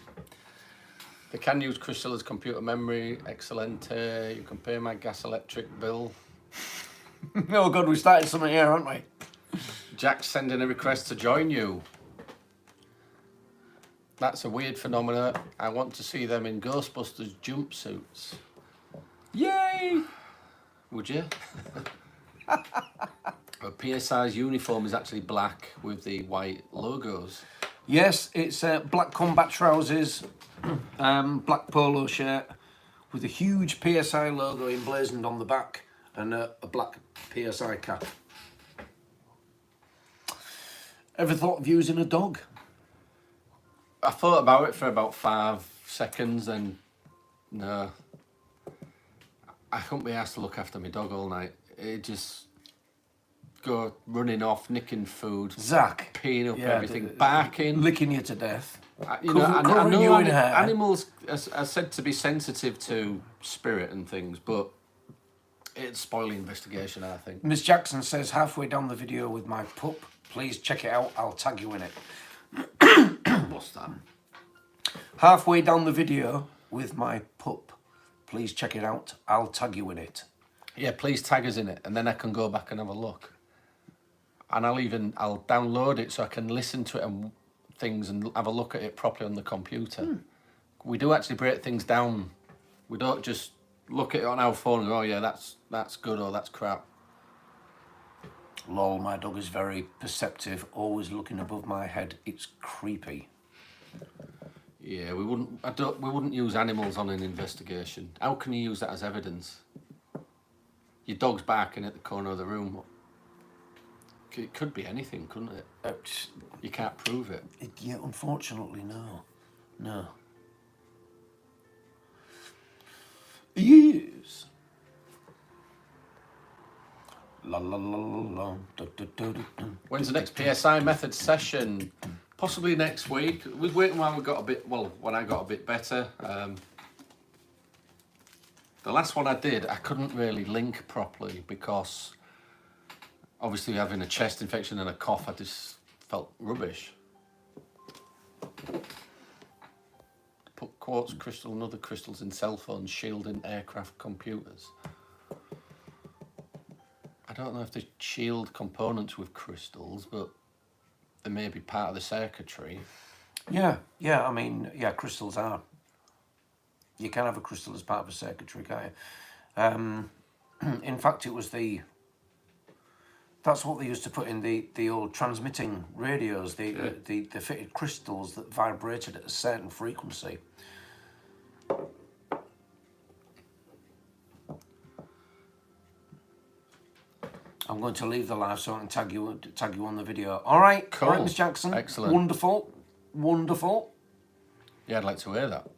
They can use crystal as computer memory. Excellent. You can pay my gas electric bill. Oh God, we started something here, aren't we? Jack's sending a request to join you. That's a weird phenomena. I want to see them in Ghostbusters jumpsuits. Yay! Would you? PSI's uniform is actually black with the white logos. Yes, it's black combat trousers, black polo shirt with a huge PSI logo emblazoned on the back and a black PSI cap. Ever thought of using a dog? I thought about it for about 5 seconds and no. I couldn't be asked to look after my dog all night. It just go running off, nicking food, Zach. peeing up everything, barking. Licking you to death. I Covering know you in hair. animals are said to be sensitive to spirit and things, but it'd spoil the investigation, I think. Miss Jackson says, halfway down the video with my pup, please check it out, I'll tag you in it. What's that? Halfway down the video with my pup, please check it out, I'll tag you in it. Yeah, please tag us in it, and then I can go back and have a look. And I'll download it so I can listen to it and things and have a look at it properly on the computer. We do actually break things down. We don't just look at it on our phone and go, oh yeah, that's good or that's crap. Lol, my dog is very perceptive, always looking above my head. It's creepy. Yeah, we wouldn't use animals on an investigation. How can you use that as evidence? Your dog's barking at the corner of the room. It could be anything, couldn't it? You can't prove it. Yeah, unfortunately, no. No. Yes. La la la la la. When's the next PSI method session? Possibly next week. I was waiting while when I got a bit better. The last one I did, I couldn't really link properly because obviously having a chest infection and a cough, I just felt rubbish. Put quartz crystal and other crystals in cell phones, shielding aircraft computers. I don't know if they shield components with crystals, but they may be part of the circuitry. Yeah, I mean, yeah, crystals are. You can have a crystal as part of a circuitry, can't you? In fact, it was that's what they used to put in the old transmitting radios, the fitted crystals that vibrated at a certain frequency. I'm going to leave the live so I can tag you on the video. All right, cool. All right, Miss Jackson. Excellent. Wonderful. Yeah, I'd like to hear that.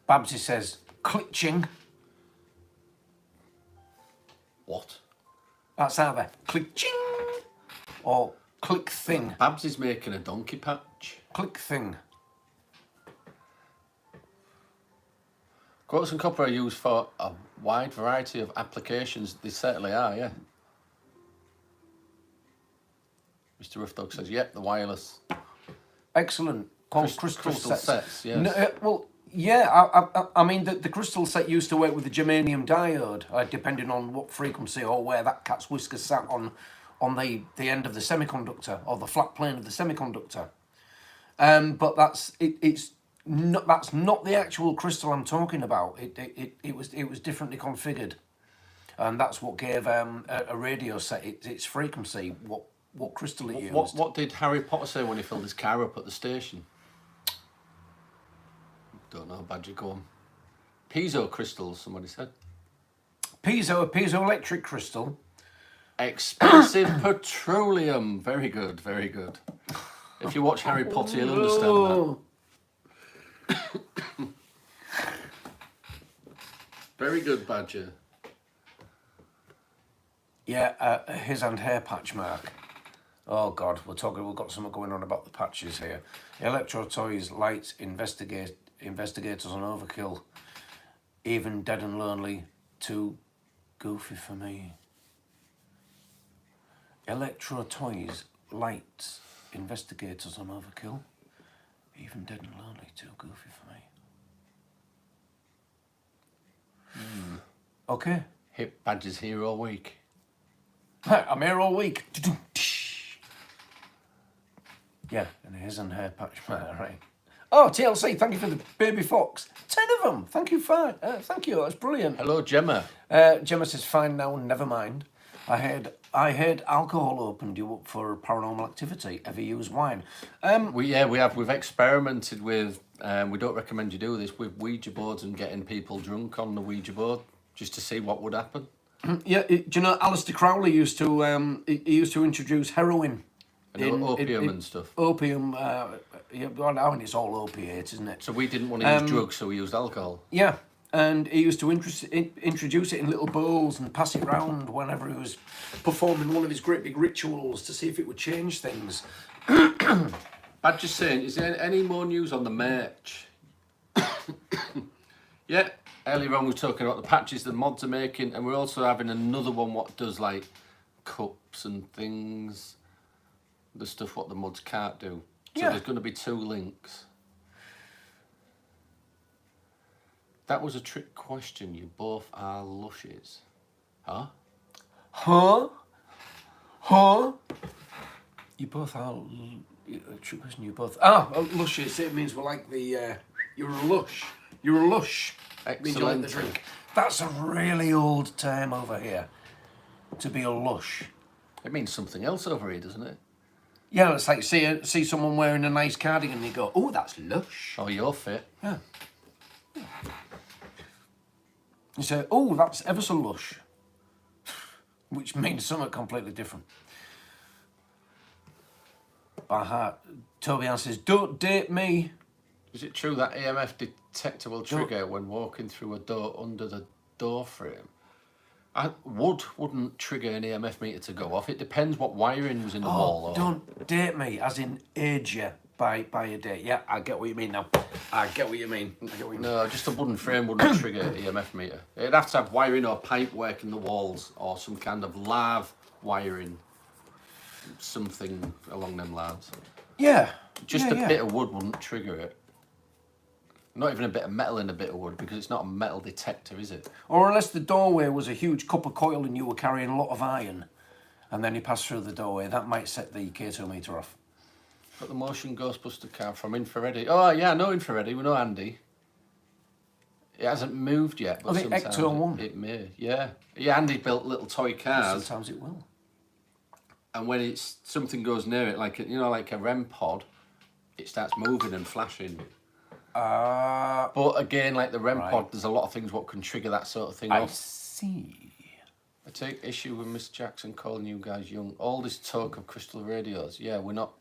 Babsy says, clitching. What? That's either click-ching or click thing. Babs is making a donkey patch. Click thing. Quartz and copper are used for a wide variety of applications. They certainly are, yeah. Mr. Roughdog says, yep, the wireless. Excellent. Called crystal sets, yes. No, well, yeah, I mean, the crystal set used to work with the germanium diode, depending on what frequency or where that cat's whisker sat on the end of the semiconductor or the flat plane of the semiconductor. But that's not the actual crystal I'm talking about. It was differently configured, and that's what gave a radio set its frequency. What crystal it used. What did Harry Potter say when he filled his car up at the station? Don't know, Badger, go on. Piezo crystals, somebody said. Piezoelectric crystal. Expensive petroleum. Very good, very good. If you watch Harry Potter, you'll understand that. Very good, Badger. Yeah, his and hair patch mark. Oh God, we've got something going on about the patches here. Electro toys, lights, investigators on overkill. Even dead and lonely, too goofy for me. Electro toys, lights, investigators on overkill. Even dead and lonely, too goofy for me. Okay. Hip Badger's here all week. I'm here all week. Yeah, and his and hair patch mark, right. Oh, TLC, thank you for the baby fox. 10 of them. Thank you, fine. Thank you, that's brilliant. Hello, Gemma. Gemma says, fine now, never mind. I heard alcohol opened you up for paranormal activity. Ever use wine? We have. We've experimented with, we don't recommend you do this, with Ouija boards and getting people drunk on the Ouija board, just to see what would happen. Yeah, do you know Aleister Crowley used to introduce heroin? And opium and stuff. Opium, well, now it's all opiates, isn't it? So we didn't want to use drugs, so we used alcohol. Yeah, and he used to introduce it in little bowls and pass it round whenever he was performing one of his great big rituals to see if it would change things. I'm just saying, is there any more news on the merch? Yeah, earlier on we were talking about the patches the mods are making, and we're also having another one what does like cups and things. The stuff what the mods can't do. So Yeah. there's going to be 2 links. That was a trick question. You both are lushes. Huh? Huh? Huh? You both are... True question, you both... lushes. It means we're like the... you're a lush. You're a lush. It means you like the drink. That's a really old term over here. To be a lush. It means something else over here, doesn't it? Yeah, it's like see someone wearing a nice cardigan and you go, oh, that's lush. Oh, you're fit. Yeah. You say, oh, that's ever so lush. Which means something completely different. By heart, Toby Ann says, don't date me. Is it true that EMF detector will trigger when walking through a door under the door frame? Wouldn't trigger an EMF meter to go off. It depends what wiring was in the wall. Or... Don't date me, as in age you by a date. Yeah, I get what you mean now. I get what you mean. No, just a wooden frame wouldn't trigger an EMF meter. It'd have to have wiring or pipe work in the walls or some kind of lav wiring. Something along them lines. Yeah. Just a bit of wood wouldn't trigger it. Not even a bit of metal in a bit of wood, because it's not a metal detector, is it? Or unless the doorway was a huge copper coil and you were carrying a lot of iron, and then you passed through the doorway, that might set the K2 meter off. Got the motion Ghostbuster car from Infrareddy. Oh yeah, I know Infrareddy, we know Andy. It hasn't moved yet, but sometimes Ecto 1. It may, yeah. Yeah, Andy built little toy cars. Sometimes it will. And when something goes near it, like like a REM pod, it starts moving and flashing. But again, like the REM pod, there's a lot of things what can trigger that sort of thing off. I see. I take issue with Miss Jackson calling you guys young. All this talk of crystal radios, yeah, we're not.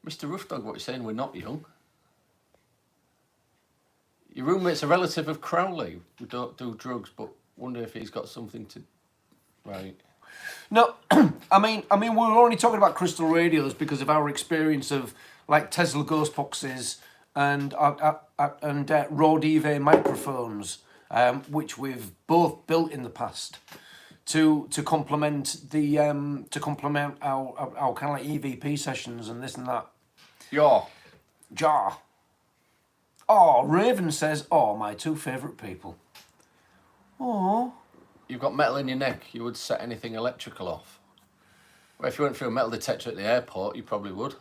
Mr. Roughdog, what you're saying, we're not young. Your roommate's a relative of Crowley. We don't do drugs, but wonder if he's got something to. Right. No, I mean, we're only talking about crystal radios because of our experience of like Tesla ghost boxes and Rode microphones which we've both built in the past to complement the our kind of like EVP sessions and this and that. Yeah. Jar. Oh, Raven says, "Oh, my two favourite people." Oh. You've got metal in your neck, you would set anything electrical off. Well, if you went through a metal detector at the airport, you probably would.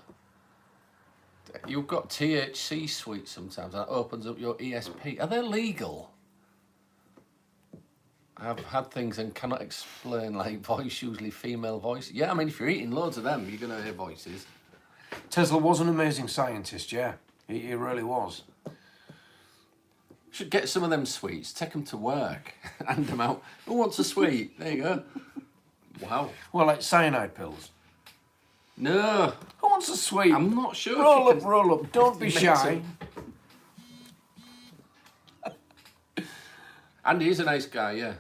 You've got THC sweets sometimes, that opens up your ESP. Are they legal? I've had things and cannot explain, like voice, usually female voice. Yeah, I mean, if you're eating loads of them, you're going to hear voices. Tesla was an amazing scientist, yeah. He really was. Should get some of them sweets, take them to work, hand them out. Who wants a sweet? There you go. Wow. Well, like cyanide pills. No. Who wants a sweet? I'm not sure. Roll up, roll up. Don't be Mix shy. Andy is a nice guy, yeah.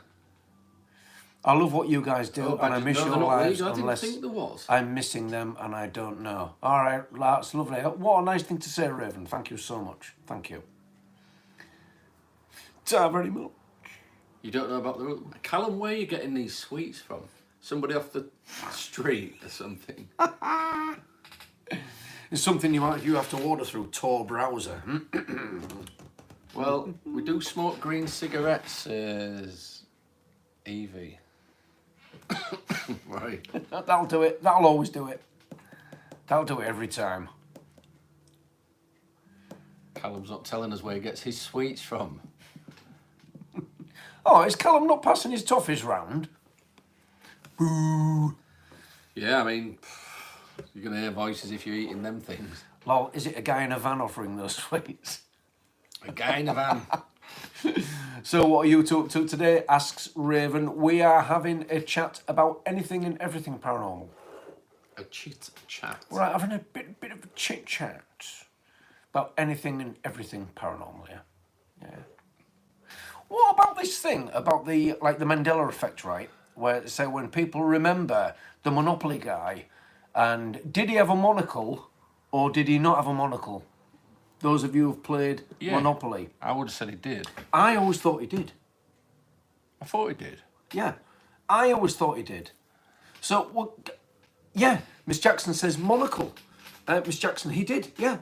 I love what you guys do, and I miss your lives I didn't unless think there was. I'm missing them and I don't know. All right, that's lovely. What a nice thing to say, Raven. Thank you so much. Thank you. Very much. You don't know about the... Callum, where are you getting these sweets from? Somebody off the street or something? It's something you have to order through Tor browser. Well, we do smoke green cigarettes, says Evie. Right. That'll do it. That'll always do it. That'll do it every time. Callum's not telling us where he gets his sweets from. Oh, is Callum not passing his toffees round? Boo. Yeah, I mean, you're going to hear voices if you're eating them things. Lol, is it a guy in a van offering those sweets? A guy in a van. So what are you two up to today? Asks Raven. We are having a chat about anything and everything paranormal. A chit chat. We're having a bit of a chit chat about anything and everything paranormal, yeah? Yeah. What about this thing about the Mandela effect, right? Where say when people remember the Monopoly guy, and did he have a monocle or did he not have a monocle? Those of you who've played Monopoly. I would have said he did. I always thought he did. I thought he did. Yeah, I always thought he did. So, well, yeah, Miss Jackson says monocle. Miss Jackson, he did, yeah.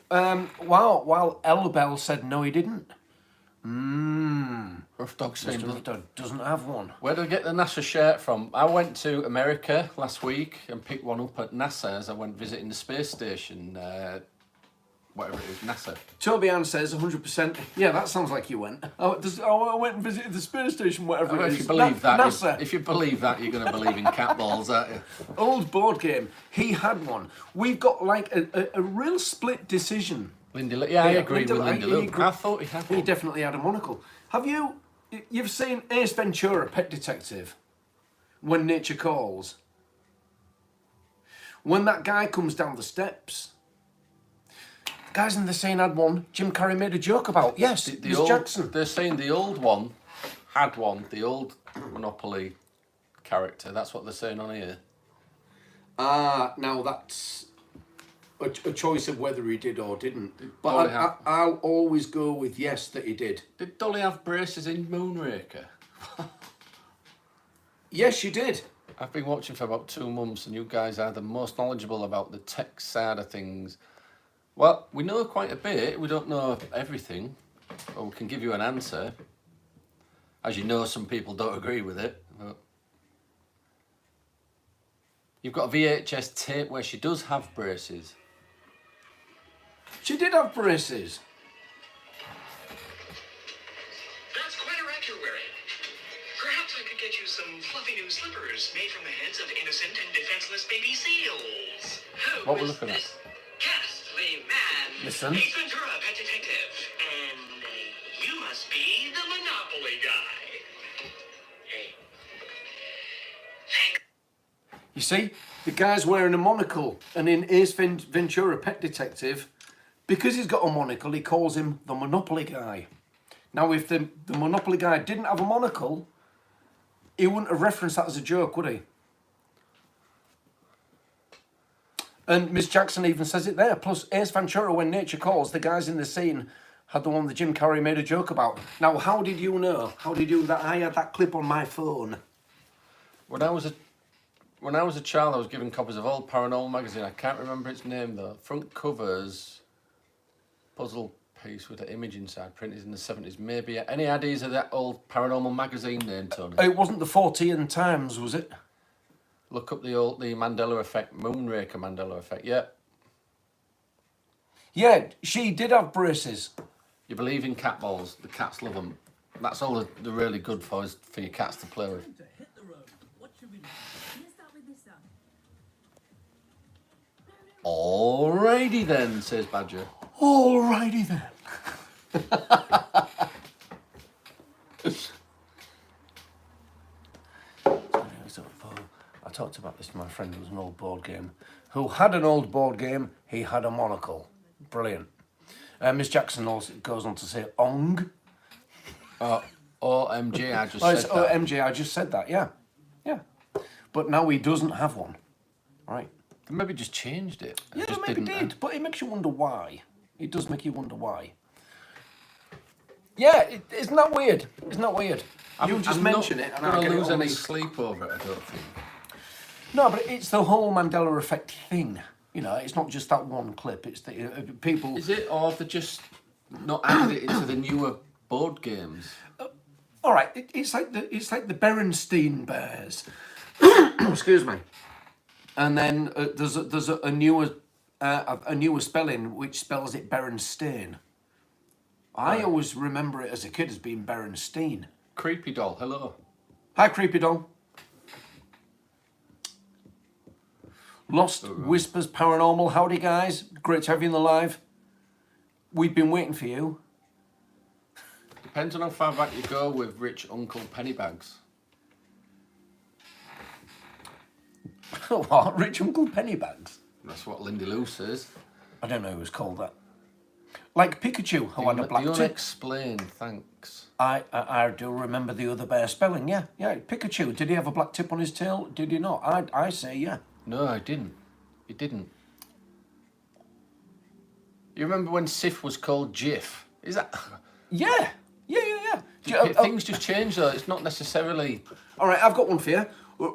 While Ella Bell said no, he didn't. Rough Dog saying Doesn't have one. Where do I get the NASA shirt from? I went to America last week and picked one up at NASA as I went visiting the space station. Whatever it is, NASA. Toby Ann says 100%. Yeah, that sounds like you went. I went and visited the space station, whatever it is. If you believe that, NASA. if you believe that, you're going to believe in cat balls, aren't you? Old board game. He had one. We've got like a real split decision. I agree with Linda Lou. I thought he had one. He definitely had a monocle. Have you've seen Ace Ventura, Pet Detective, When Nature Calls? When that guy comes down the steps, guys in the scene had one. Jim Carrey made a joke about. Yes, Miss Jackson. They're saying the old one had one, the old Monopoly character. That's what they're saying on here. Now that's a choice of whether he did or didn't. But I'll always go with yes, that he did. Did Dolly have braces in Moonraker? Yes, she did. I've been watching for about 2 months and you guys are the most knowledgeable about the tech side of things. Well, we know quite a bit. We don't know everything. But we can give you an answer. As you know, some people don't agree with it. But you've got a VHS tape where she does have braces. She did have braces. That's quite a rack you're wearing. Perhaps I could get you some fluffy new slippers made from the heads of innocent and defenseless baby seals. What we're looking at? Ghastly man. Listen. Ace Ventura, Pet Detective. And you must be the Monopoly guy. Hey. You see, the guy's wearing a monocle, and in Ace Ventura, Pet Detective, because he's got a monocle, he calls him the Monopoly guy. Now, if the Monopoly guy didn't have a monocle, he wouldn't have referenced that as a joke, would he? And Miss Jackson even says it there. Plus, Ace Ventura, When Nature Calls, the guys in the scene had the one that Jim Carrey made a joke about. Now, how did you know? How did you that I had that clip on my phone? When I was a child, I was given copies of old Paranormal magazine. I can't remember its name though. Front covers, puzzle piece with an image inside, printed in the 70s. Maybe any ideas of that old Paranormal magazine name, Tony? It wasn't the 14 Times, was it? Look up the Mandela Effect, Moonraker Mandela Effect. Yeah. Yeah, she did have braces. You believe in cat balls. The cats love them. That's all they're really good for, is for your cats to play with. Hit the road. What should we do? Let's start with this side. Alrighty then, says Badger. Alrighty then. I talked about this to my friend who was an old board game. Who had an old board game, he had a monocle. Brilliant. Miss Jackson also goes on to say Ong. OMG, I just Oh, said it's that. OMG, I just said that, yeah. Yeah. But now he doesn't have one. Right. They maybe just changed it. Yeah, Just maybe didn't, did, but it makes you wonder why. It does make you wonder why. Yeah, isn't that weird? Isn't that weird? You just mention it, and I I'm not get going it to lose any always. sleep over it, I don't think. No, but it's the whole Mandela effect thing. You know, it's not just that one clip. It's the people. Is it, or have they just not added it into the newer board games? All right, it's like the Berenstein Bears. Excuse me. And then there's a newer spelling which spells it Berenstain. I always remember it as a kid as being Berenstein. Creepy doll, hello. Hi, Creepy Doll. Lost Whispers Paranormal. Howdy, guys. Great to have you in the live. We've been waiting for you. Depends on how far back you go with Rich Uncle Pennybags. What? Rich Uncle Pennybags? That's what Lindy Lou says. I don't know who was called that. Like Pikachu, who had a black Do tip. explain, thanks. I do remember the other bear spelling, yeah. Yeah, Pikachu. Did he have a black tip on his tail? Did he not? I say yeah. No, I didn't. He didn't. You remember when Sif was called Jiff? Is that... Yeah. Yeah. Things just change though, it's not necessarily... All right, I've got one for you.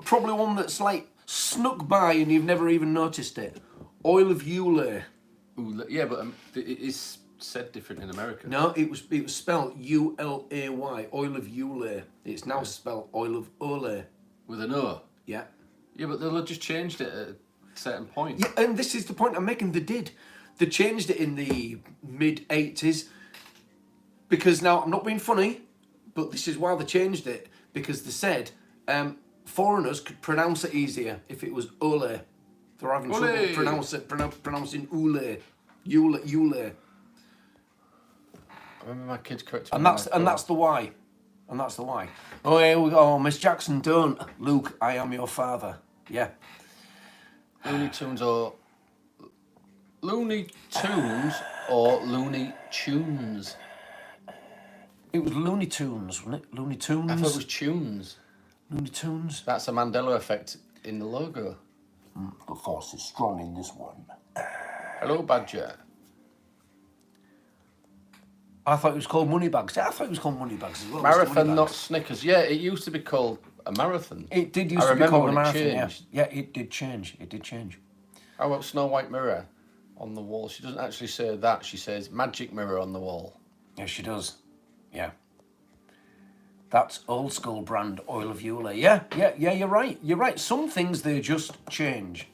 Probably one that's like snuck by and you've never even noticed it. Oil of Ulay. Yeah, but it is said different in America. No, it was spelled U-L-A-Y. Oil of Ulay. It's now spelled Oil of Olay. With an O? Yeah. Yeah, but they'll have just changed it at a certain point. Yeah, and this is the point I'm making. They did. They changed it in the mid-80s. Because now, I'm not being funny, but this is why they changed it. Because they said foreigners could pronounce it easier if it was Ole. They're having trouble pronouncing Ule. Ule. I remember my kids corrected And me. that's the why. And that's the why. Oh, here we go. Miss Jackson, don't. Luke, I am your father. Yeah. Looney Tunes or... Looney Tunes or Looney Tunes? It was Looney Tunes, wasn't it? Looney Tunes? I thought it was Tunes. Looney Tunes? That's a Mandela effect in the logo. The force is strong in this one. Hello, Badger. I thought it was called Moneybags. I thought it was called Moneybags as well. Marathon, not Snickers. Yeah, it used to be called a marathon. It did used I to be remember called a when it marathon. Yeah. changed. Yeah, it did change. It did change. How about Snow White Mirror on the wall? She doesn't actually say that. She says magic mirror on the wall. Yeah, she does. Yeah. That's old school brand Oil of Ulay. Yeah, you're right. You're right. Some things they just change.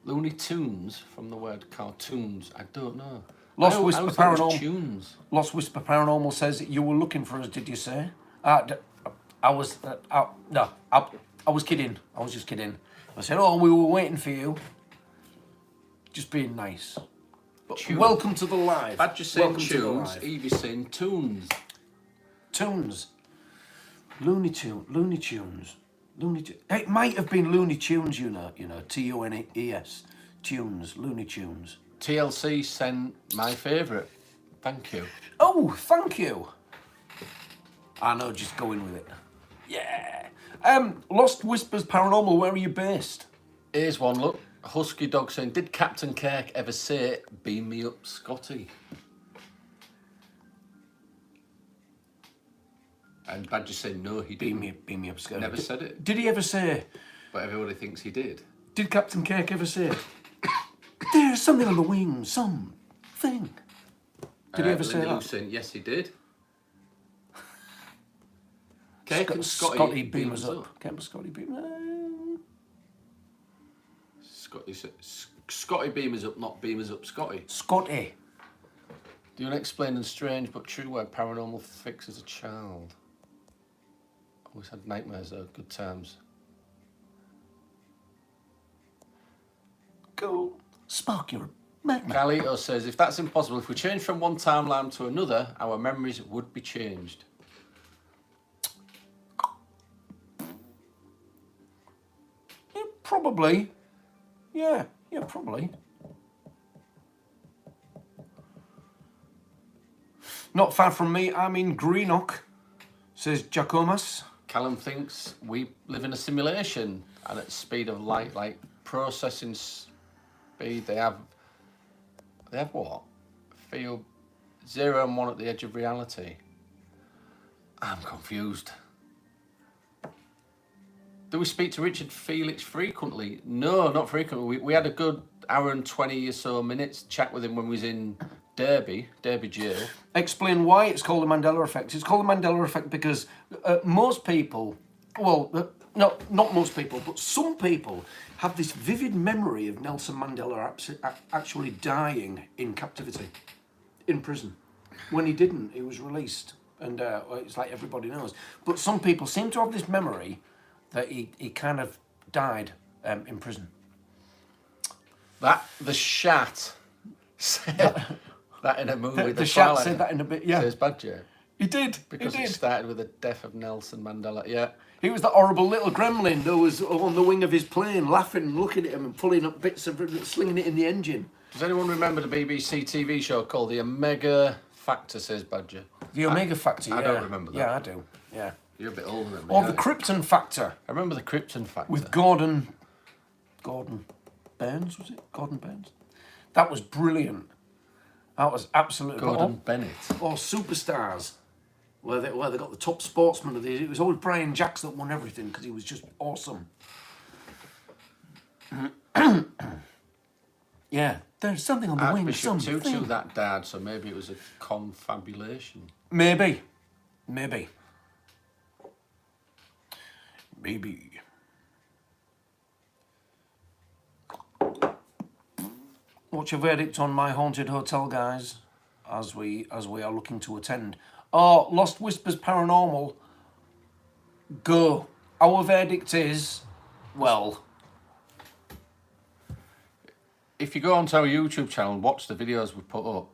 Looney Tunes from the word cartoons. I don't know. Lost I Whisper always thought it was Paranormal. Tunes. Lost Whisper Paranormal says you were looking for us. Did you say? I was. No, I was kidding. I was just kidding. I said, oh, we were waiting for you. Just being nice. But Tunes. welcome to the live. Badger saying Welcome to the tunes. live. Evie saying tunes. Tunes. Looney Tunes. It might have been Looney Tunes, you know, Tunes, Tunes, Looney Tunes. TLC sent my favourite. Thank you. Oh, thank you. I know, just go in with it. Yeah. Lost Whispers Paranormal, where are you based? Here's one, look. Husky Dog saying, did Captain Kirk ever say, beam me up, Scotty? And Badger said, no, he didn't. Beam me up, Scotty. Never said it. Did he ever say? But everybody thinks he did. Did Captain Kirk ever say? There's something on the wing, something. Did he ever say Linda that? Lou saying, yes, he did. Kirk and Scotty beam us up. Can Scotty beam? Scotty beam us up, not beam us up, Scotty. Scotty. The unexplained and strange but true where paranormal fix as a child. Always had nightmares though, good times. Cool. Spark, you're a madman. Carlito says, if that's impossible, if we change from one timeline to another, our memories would be changed. Yeah, probably. Yeah, probably. Not far from me, I'm in Greenock, says Jacomas. Callum thinks we live in a simulation and at speed of light, like processing speed, they have what? Feel 0 and 1 at the edge of reality. I'm confused. Do we speak to Richard Felix frequently? No, not frequently. We had a good hour and 20 or so minutes chat with him when we was in Derby jail. Explain why it's called the Mandela effect. It's called the Mandela effect because most people, not most people, but some people have this vivid memory of Nelson Mandela actually dying in captivity, in prison. When he didn't, he was released. And it's like everybody knows. But some people seem to have this memory that he kind of died in prison. The Shat said that in a movie. The Shat said that in a bit, yeah. Says Badger. He did. Because it started with the death of Nelson Mandela, yeah. He was the horrible little gremlin that was on the wing of his plane, laughing and looking at him and pulling up bits of it, slinging it in the engine. Does anyone remember the BBC TV show called The Omega Factor, says Badger? The Omega Factor, yeah. I don't remember that. Yeah, I do, yeah. You're a bit older than me. Or the Krypton Factor. I remember the Krypton Factor. With Gordon Burns, was it? Gordon Burns? That was brilliant. That was absolutely... Gordon Bennett. Or Superstars, where they got the top sportsman of the... It was always Brian Jacks that won everything because he was just awesome. Yeah, there's something on the wing. Archbishop Tutu that died, so maybe it was a confabulation. Maybe. What's your verdict on my haunted hotel, guys? As we are looking to attend. Oh, Lost Whispers Paranormal. Go. Our verdict is, well, if you go onto our YouTube channel and watch the videos we put up,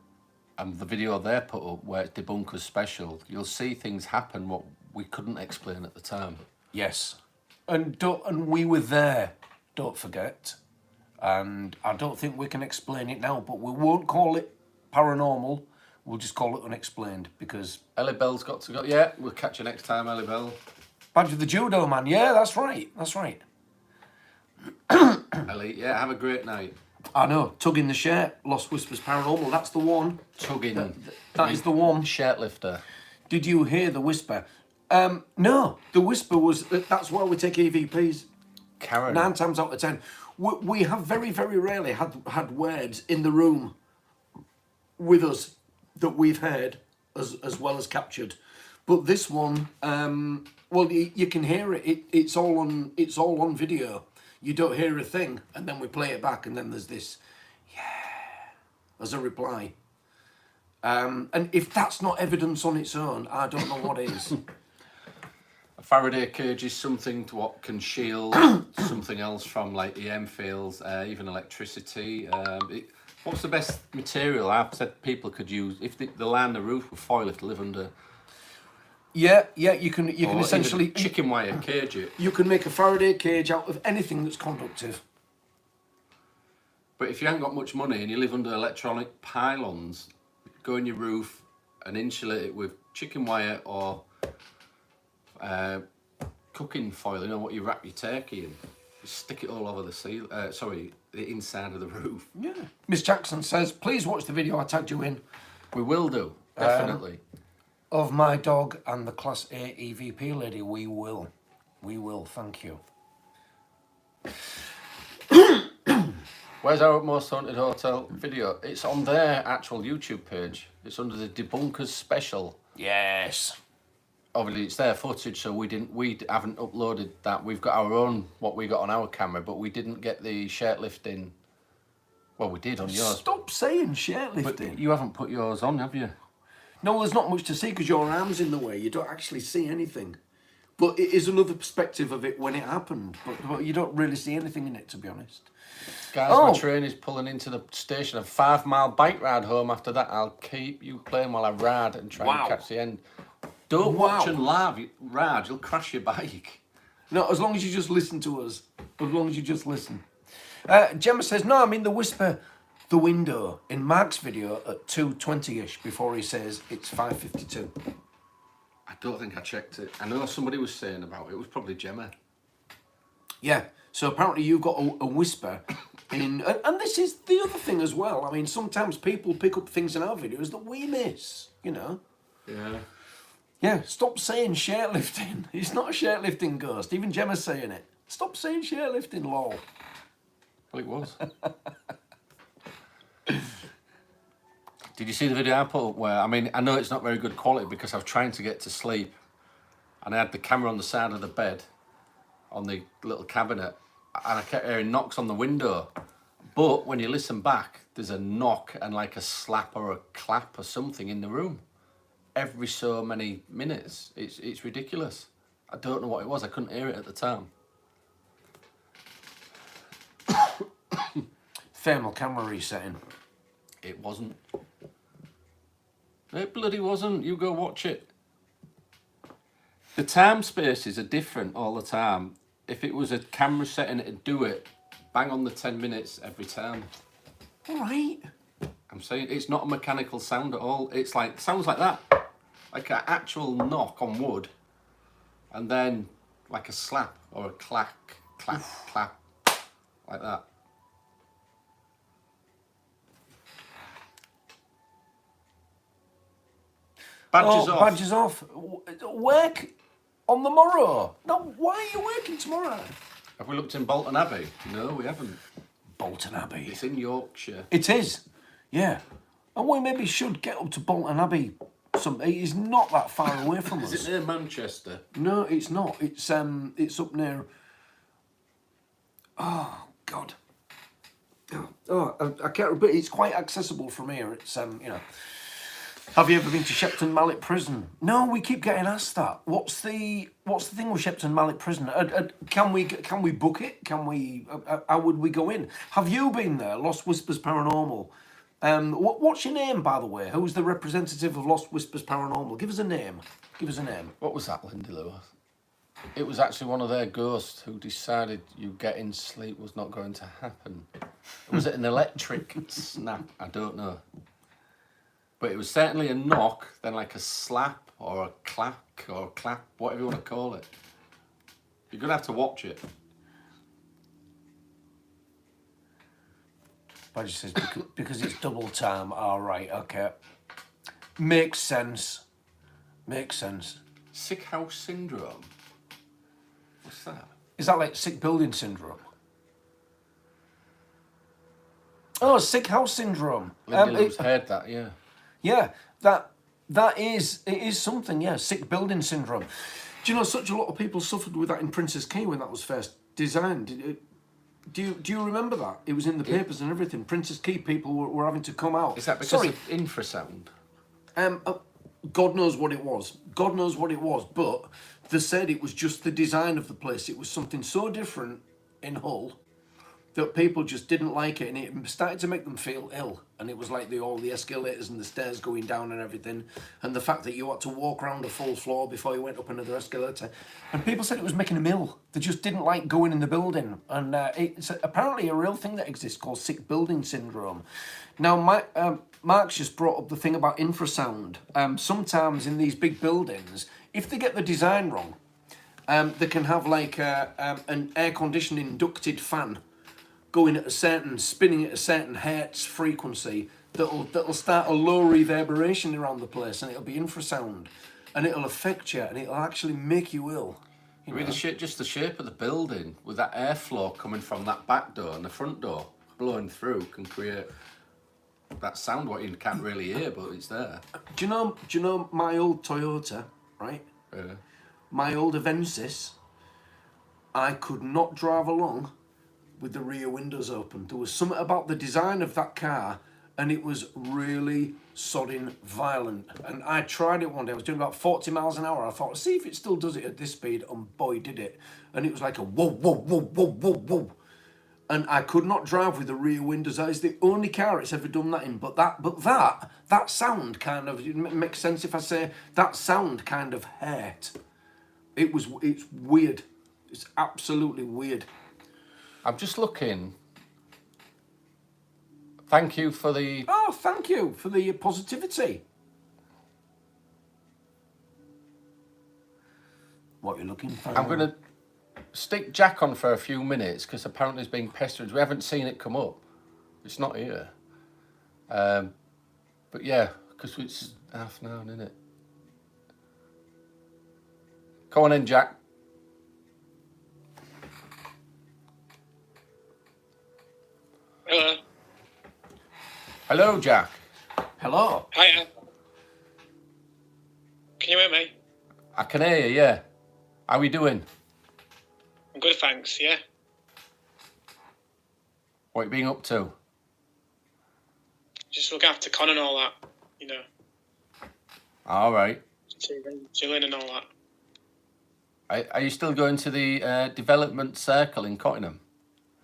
and the video they put up where it's Debunkers Special, you'll see things happen what we couldn't explain at the time. yes. And we were there, don't forget. And I don't think we can explain it now, but we won't call it paranormal. We'll just call it unexplained because... Ellie Bell's got to go. Yeah, we'll catch you next time, Ellie Bell. Badger the Judo Man. Yeah, that's right. Ellie, yeah, have a great night. I know. Tugging the shirt. Lost Whispers Paranormal. That's the one. Tugging. That is the one. Shirt lifter. Did you hear the whisper? No. The whisper was... That's why we take EVPs. Karen. 9 times out of 10. We have very, very rarely had words in the room with us that we've heard as well as captured. But this one, well, you can hear it. It's all on video. You don't hear a thing, and then we play it back, and then there's this, yeah, as a reply. And if that's not evidence on its own, I don't know what is. A Faraday cage is something to what can shield something else from like EM fields, even electricity. What's the best material? I've said people could use if they line the roof with foil if they live under. Yeah, you can essentially chicken wire cage it. You can make a Faraday cage out of anything that's conductive. But if you haven't got much money and you live under electronic pylons, go on your roof and insulate it with chicken wire or cooking foil. You know what you wrap your turkey in. Just stick it all over the ceiling. the inside of the roof. Yeah. Miss Jackson says, please watch the video I tagged you in We will do, definitely. of my dog and the Class A EVP lady. We will. We will. Thank you. Where's our Most Haunted Hotel video? It's on their actual YouTube page. It's under the Debunkers Special. Yes. Obviously, it's their footage, so we haven't uploaded that. We've got our own, what we got on our camera, but we didn't get the shirt lifting. Well, we did on yours. Stop saying shirt But lifting. you haven't put yours on, have you? No, there's not much to see because your arm's in the way. You don't actually see anything. But it is another perspective of it when it happened. But you don't really see anything in it, to be honest. Guys, Oh. my train is pulling into the station. A 5-mile bike ride home after that. I'll keep you playing while I ride and try Wow. and catch the end. Don't watch and ride, you'll crash your bike. No, as long as you just listen to us. As long as you just listen. Gemma says, no, I'm in the whisper the window in Mark's video at 2:20ish before he says it's 5:52. I don't think I checked it. I know somebody was saying about it. It was probably Gemma. Yeah, so apparently you've got a whisper in... And this is the other thing as well. I mean, sometimes people pick up things in our videos that we miss, you know. Yeah. Yeah, stop saying shirt lifting. It's not a shirt lifting ghost. Even Gemma's saying it. Stop saying shirt lifting, lol. Well, it was. Did you see the video I put up where, I mean, I know it's not very good quality because I was trying to get to sleep and I had the camera on the side of the bed on the little cabinet and I kept hearing knocks on the window. But when you listen back, there's a knock and like a slap or a clap or something in the room. Every so many minutes. It's ridiculous. I don't know what it was. I couldn't hear it at the time. Thermal camera resetting. It wasn't. It bloody wasn't. You go watch it. The time spaces are different all the time. If it was a camera setting, it'd do it bang on the 10 minutes every time. All right. I'm saying it's not a mechanical sound at all. It's like, sounds like that. Like an actual knock on wood. And then like a slap or a clack, clap, clap. Like that. Badges off. Badges off. Work on the morrow. No, why are you working tomorrow? Have we looked in Bolton Abbey? No, we haven't. Bolton Abbey. It's in Yorkshire. It is. Yeah. And we maybe should get up to Bolton Abbey. It is not that far away from us. Is it near Manchester? No, it's not. It's up near. Oh God. I can't. But it's quite accessible from here. It's you know. Have you ever been to Shepton Mallet Prison? No, we keep getting asked that. What's the thing with Shepton Mallet Prison? Can we book it? Can we? How would we go in? Have you been there? Lost Whispers Paranormal. What's your name, by the way? Who's the representative of Lost Whispers Paranormal? Give us a name. Give us a name. What was that, Lindy Lewis? It was actually one of their ghosts who decided you getting sleep was not going to happen. Was it an electric snap? I don't know. But it was certainly a knock, then like a slap or a clack or a clap, whatever you want to call it. You're going to have to watch it. Badger says, because it's double time. All right, okay. Makes sense. Makes sense. Sick house syndrome? What's that? Is that like sick building syndrome? Oh, sick house syndrome. Lindy Lewis heard that, yeah. Yeah, it is something, yeah, sick building syndrome. Do you know, such a lot of people suffered with that in Princess Key when that was first designed. Do you remember that? It was in the papers and everything. Princess Key people were having to come out. Is that because of infrasound? God knows what it was. God knows what it was, but they said it was just the design of the place. It was something so different in Hull that people just didn't like it, and it started to make them feel ill. And it was like all the escalators and the stairs going down and everything, and the fact that you had to walk around a full floor before you went up another escalator. And people said it was making them ill. They just didn't like going in the building. And it's apparently a real thing that exists called sick building syndrome. Now, Mark's just brought up the thing about infrasound. Sometimes in these big buildings, if they get the design wrong, they can have like an air conditioning ducted fan going at a certain, spinning at a certain hertz frequency that'll start a low reverberation around the place, and it'll be infrasound, and it'll affect you, and it'll actually make you ill. I mean, just the shape of the building with that airflow coming from that back door and the front door blowing through can create that sound what you can't really hear, but it's there. Do you know my old Toyota, right? Yeah. My old Avensis, I could not drive along with the rear windows open. There was something about the design of that car, and it was really sodding violent. And I tried it one day. I was doing about 40 miles an hour. I thought, see if it still does it at this speed, and boy, did it. And it was like a whoa, whoa, whoa, whoa, whoa, whoa. And I could not drive with the rear windows. That is the only car it's ever done that in. But that sound kind of, it makes sense if I say that sound kind of hurt. It's weird. It's absolutely weird. I'm just looking. Thank you for the... Oh, thank you for the positivity. What are you looking for? I'm going to stick Jack on for a few minutes because apparently he's being pestered. We haven't seen it come up. It's not here. But yeah, because it's 9:30, isn't it? Come on in, Jack. Hello. Hello, Jack. Hello. Hiya. Can you hear me? I can hear you, yeah. How are you doing? I'm good, thanks, yeah. What are you being up to? Just look after Con and all that, you know. All right. Chilling and all that. Are you still going to the development circle in Cottingham?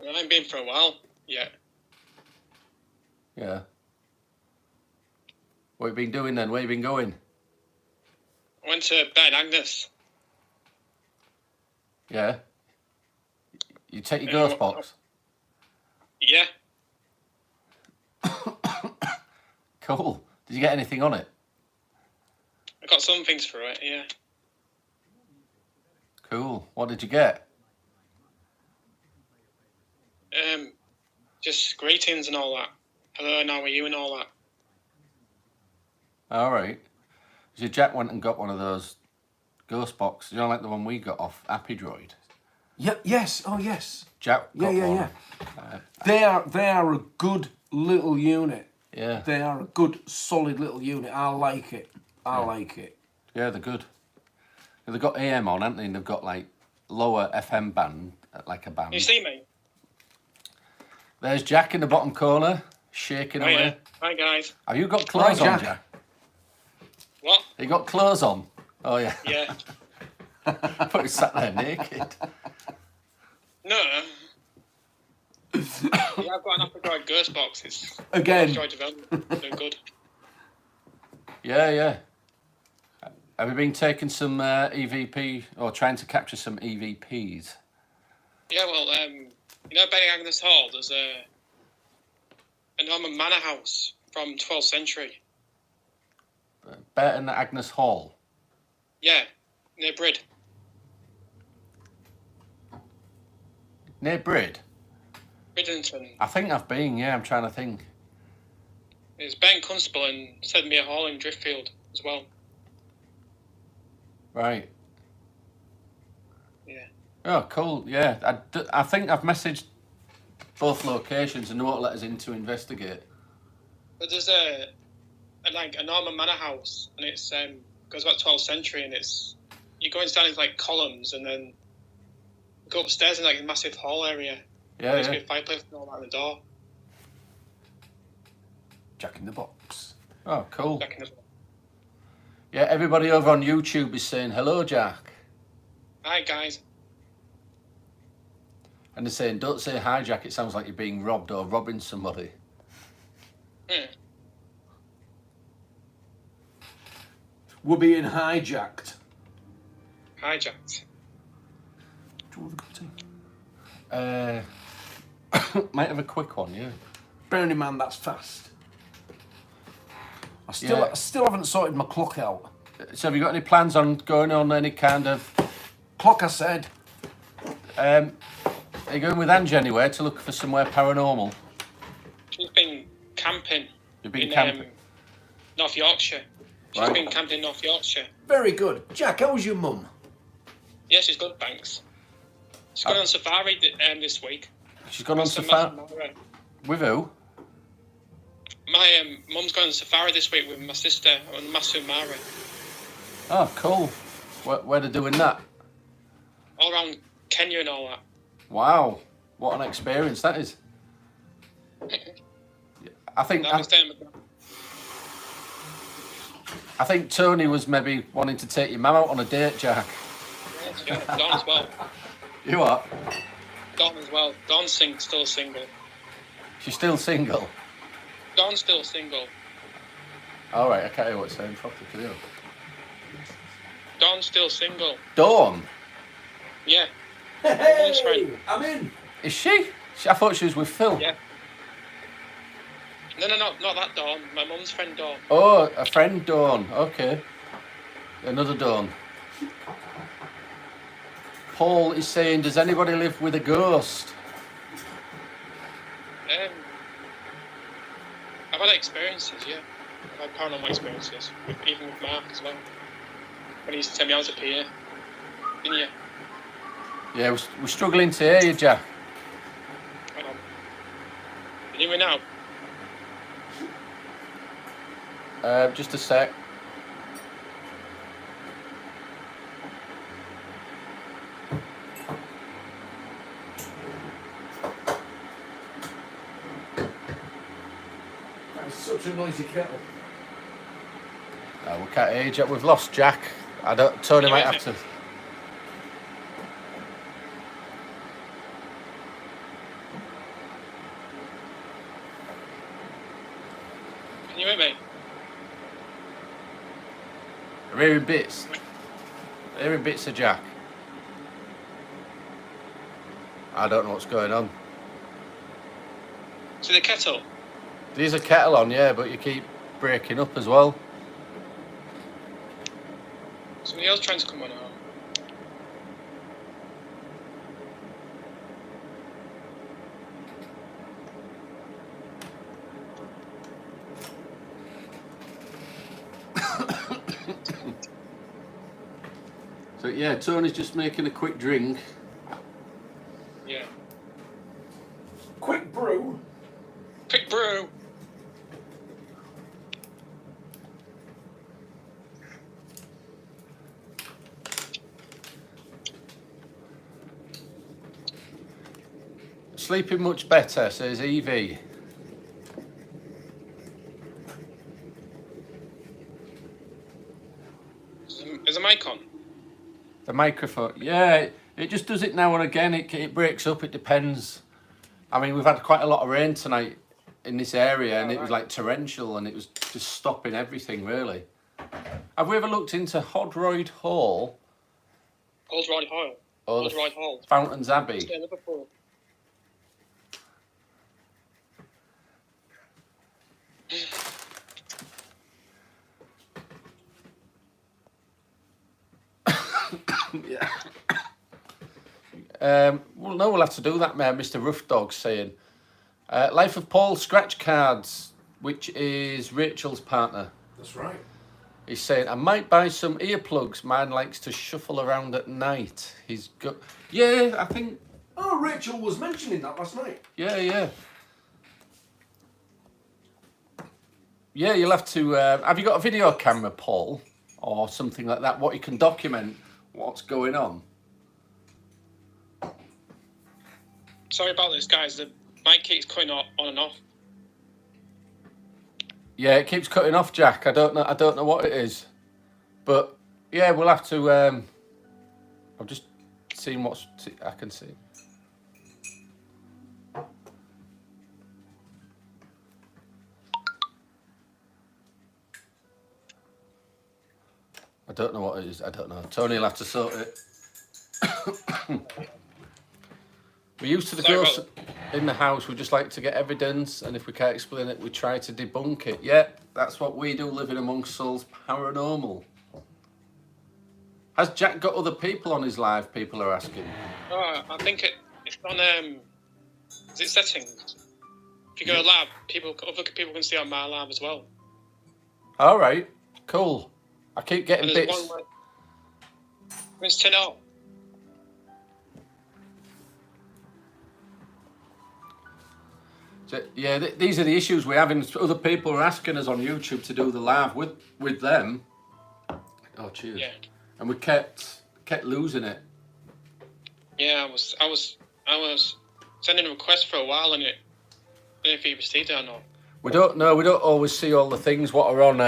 I haven't been for a while yet. Yeah. What have you been doing then? Where have you been going? I went to Ben Agnes. Yeah. You take your ghost box? Yeah. Cool. Did you get anything on it? I got some things for it, yeah. Cool. What did you get? Just greetings and all that. Hello, and how are you and all that. All right. So Jack went and got one of those ghost boxes. You know, like the one we got off Happy Droid. Yeah. Yes. Oh, yes. Jack got one. Yeah. They are a good little unit. Yeah. They are a good, solid little unit. I like it. I like it. Yeah, they're good. They've got AM on, haven't they? And they've got like lower FM band, like a band. You see me? There's Jack in the bottom corner, shaking away. Yeah. Hi, guys. Have you got clothes Hi, on, Jack. Jack? What? You got clothes on? Oh yeah. Yeah. I thought you sat there naked. No. Yeah, I've got an Apple Droid ghost box. It's Again. Droid development. They're good. Yeah, yeah. Have you been taking some EVP or trying to capture some EVPs? Yeah, well, you know Ben Agnes Hall, there's a Norman manor house from 12th century. Burton Agnes Hall. Yeah, near Brid. Near Brid? Bridlington. I think I've been, yeah, I'm trying to think. There's Ben Constable and Sedmere Hall in Driftfield as well. Right. Yeah. Oh, cool, yeah. I think I've messaged both locations and they won't let us in to investigate. But there's a Norman manor house, and it's goes back 12th century, and it's you go down into like columns, and then go upstairs in like a massive hall area. Yeah, There's yeah. a fireplace and all that on the door. Jack in the box. Oh, cool. Back in the... Yeah, everybody over on YouTube is saying, hello, Jack. Hi guys. And they're saying, don't say hi, Jack, it sounds like you're being robbed or robbing somebody. We're being hijacked. Hijacked. Do you want a cup of tea? Might have a quick one, yeah. Bearing in mind that's fast. I still haven't sorted my clock out. So have you got any plans on going on any kind of... Clock, I said. Are you going with Angie anywhere to look for somewhere paranormal? She's been camping You've been in camping. North Yorkshire. She's Right. been camping in North Yorkshire. Very good. Jack, how was your mum? Yeah, she's good, thanks. She's going on safari this week. She's gone on That's a safari. Masai With who? My mum's going on safari this week with my sister on Masu Mara. Oh, cool. Where they're doing that? All around Kenya and all that. Wow. What an experience that is. I think I've been staying with them. I think Tony was maybe wanting to take your mum out on a date, Jack. Yeah, Dawn as well. You what? Dawn as well. Dawn's still single. She's still single. Dawn's still single. All right, I can't hear what it's saying properly. Can you? Dawn's still single. Dawn. Yeah. Hey, friend. I'm in. Is she? I thought she was with Phil. Yeah. No, not that Dawn. My mum's friend Dawn. Oh, a friend Dawn. Okay. Another Dawn. Paul is saying, does anybody live with a ghost? I've had experiences, yeah. I've had paranormal experiences, even with Mark as well. When he used to tell me I was a peer. Didn't you? Yeah, we're struggling to hear you, Jack. Hang on. Can you hear me now? Just a sec. That's such a noisy kettle. We can't hear you, Jack. We've lost Jack. Tony might have to. Can you hear me? We're hearing bits. Hearing bits of Jack. I don't know what's going on. See the kettle? There's a kettle on, yeah, but you keep breaking up as well. Somebody else trying to come on now. So yeah, Tony's just making a quick drink. Yeah. Quick brew. Quick brew. Sleeping much better, says Evie. Is a mic on? The microphone, yeah, it just does it now and again. It breaks up. It depends. I mean, we've had quite a lot of rain tonight in this area, and it was like torrential, and it was just stopping everything really. Have we ever looked into Hodroyd Hall? Holdroyd Hall. Or the Holdroyd Hall. Fountains Abbey? It's in Liverpool. Yeah. Well, no, we'll have to do that, Mr. Rough Dog's saying. Life of Paul Scratch Cards, which is Rachel's partner. That's right. He's saying, I might buy some earplugs. Mine likes to shuffle around at night. He's got... Yeah, I think... Oh, Rachel was mentioning that last night. Yeah, yeah. Yeah, you'll have to... have you got a video camera, Paul? Or something like that? What you can document what's going on? Sorry about this, guys. The mic keeps cutting on and off. Yeah, it keeps cutting off, Jack. I don't know what it is. But, yeah, we'll have to... I'm just seeing what I can see. I don't know what it is. I don't know. Tony will have to sort it. We're used to the ghosts in the house. We just like to get evidence, and if we can't explain it, we try to debunk it. Yeah, that's what we do, living amongst souls paranormal. Has Jack got other people on his live? People are asking. Oh, I think It's on is it settings? If you go to lab, other people can see on my lab as well. All right, cool. I keep And getting there's bits. one where it's 10 out. So, yeah, these are the issues we're having. Other people are asking us on YouTube to do the live with them. Oh, cheers. Yeah. And we kept losing it. Yeah, I was sending a request for a while, and I don't know if you received it or not. We don't know. We don't always see all the things what are on.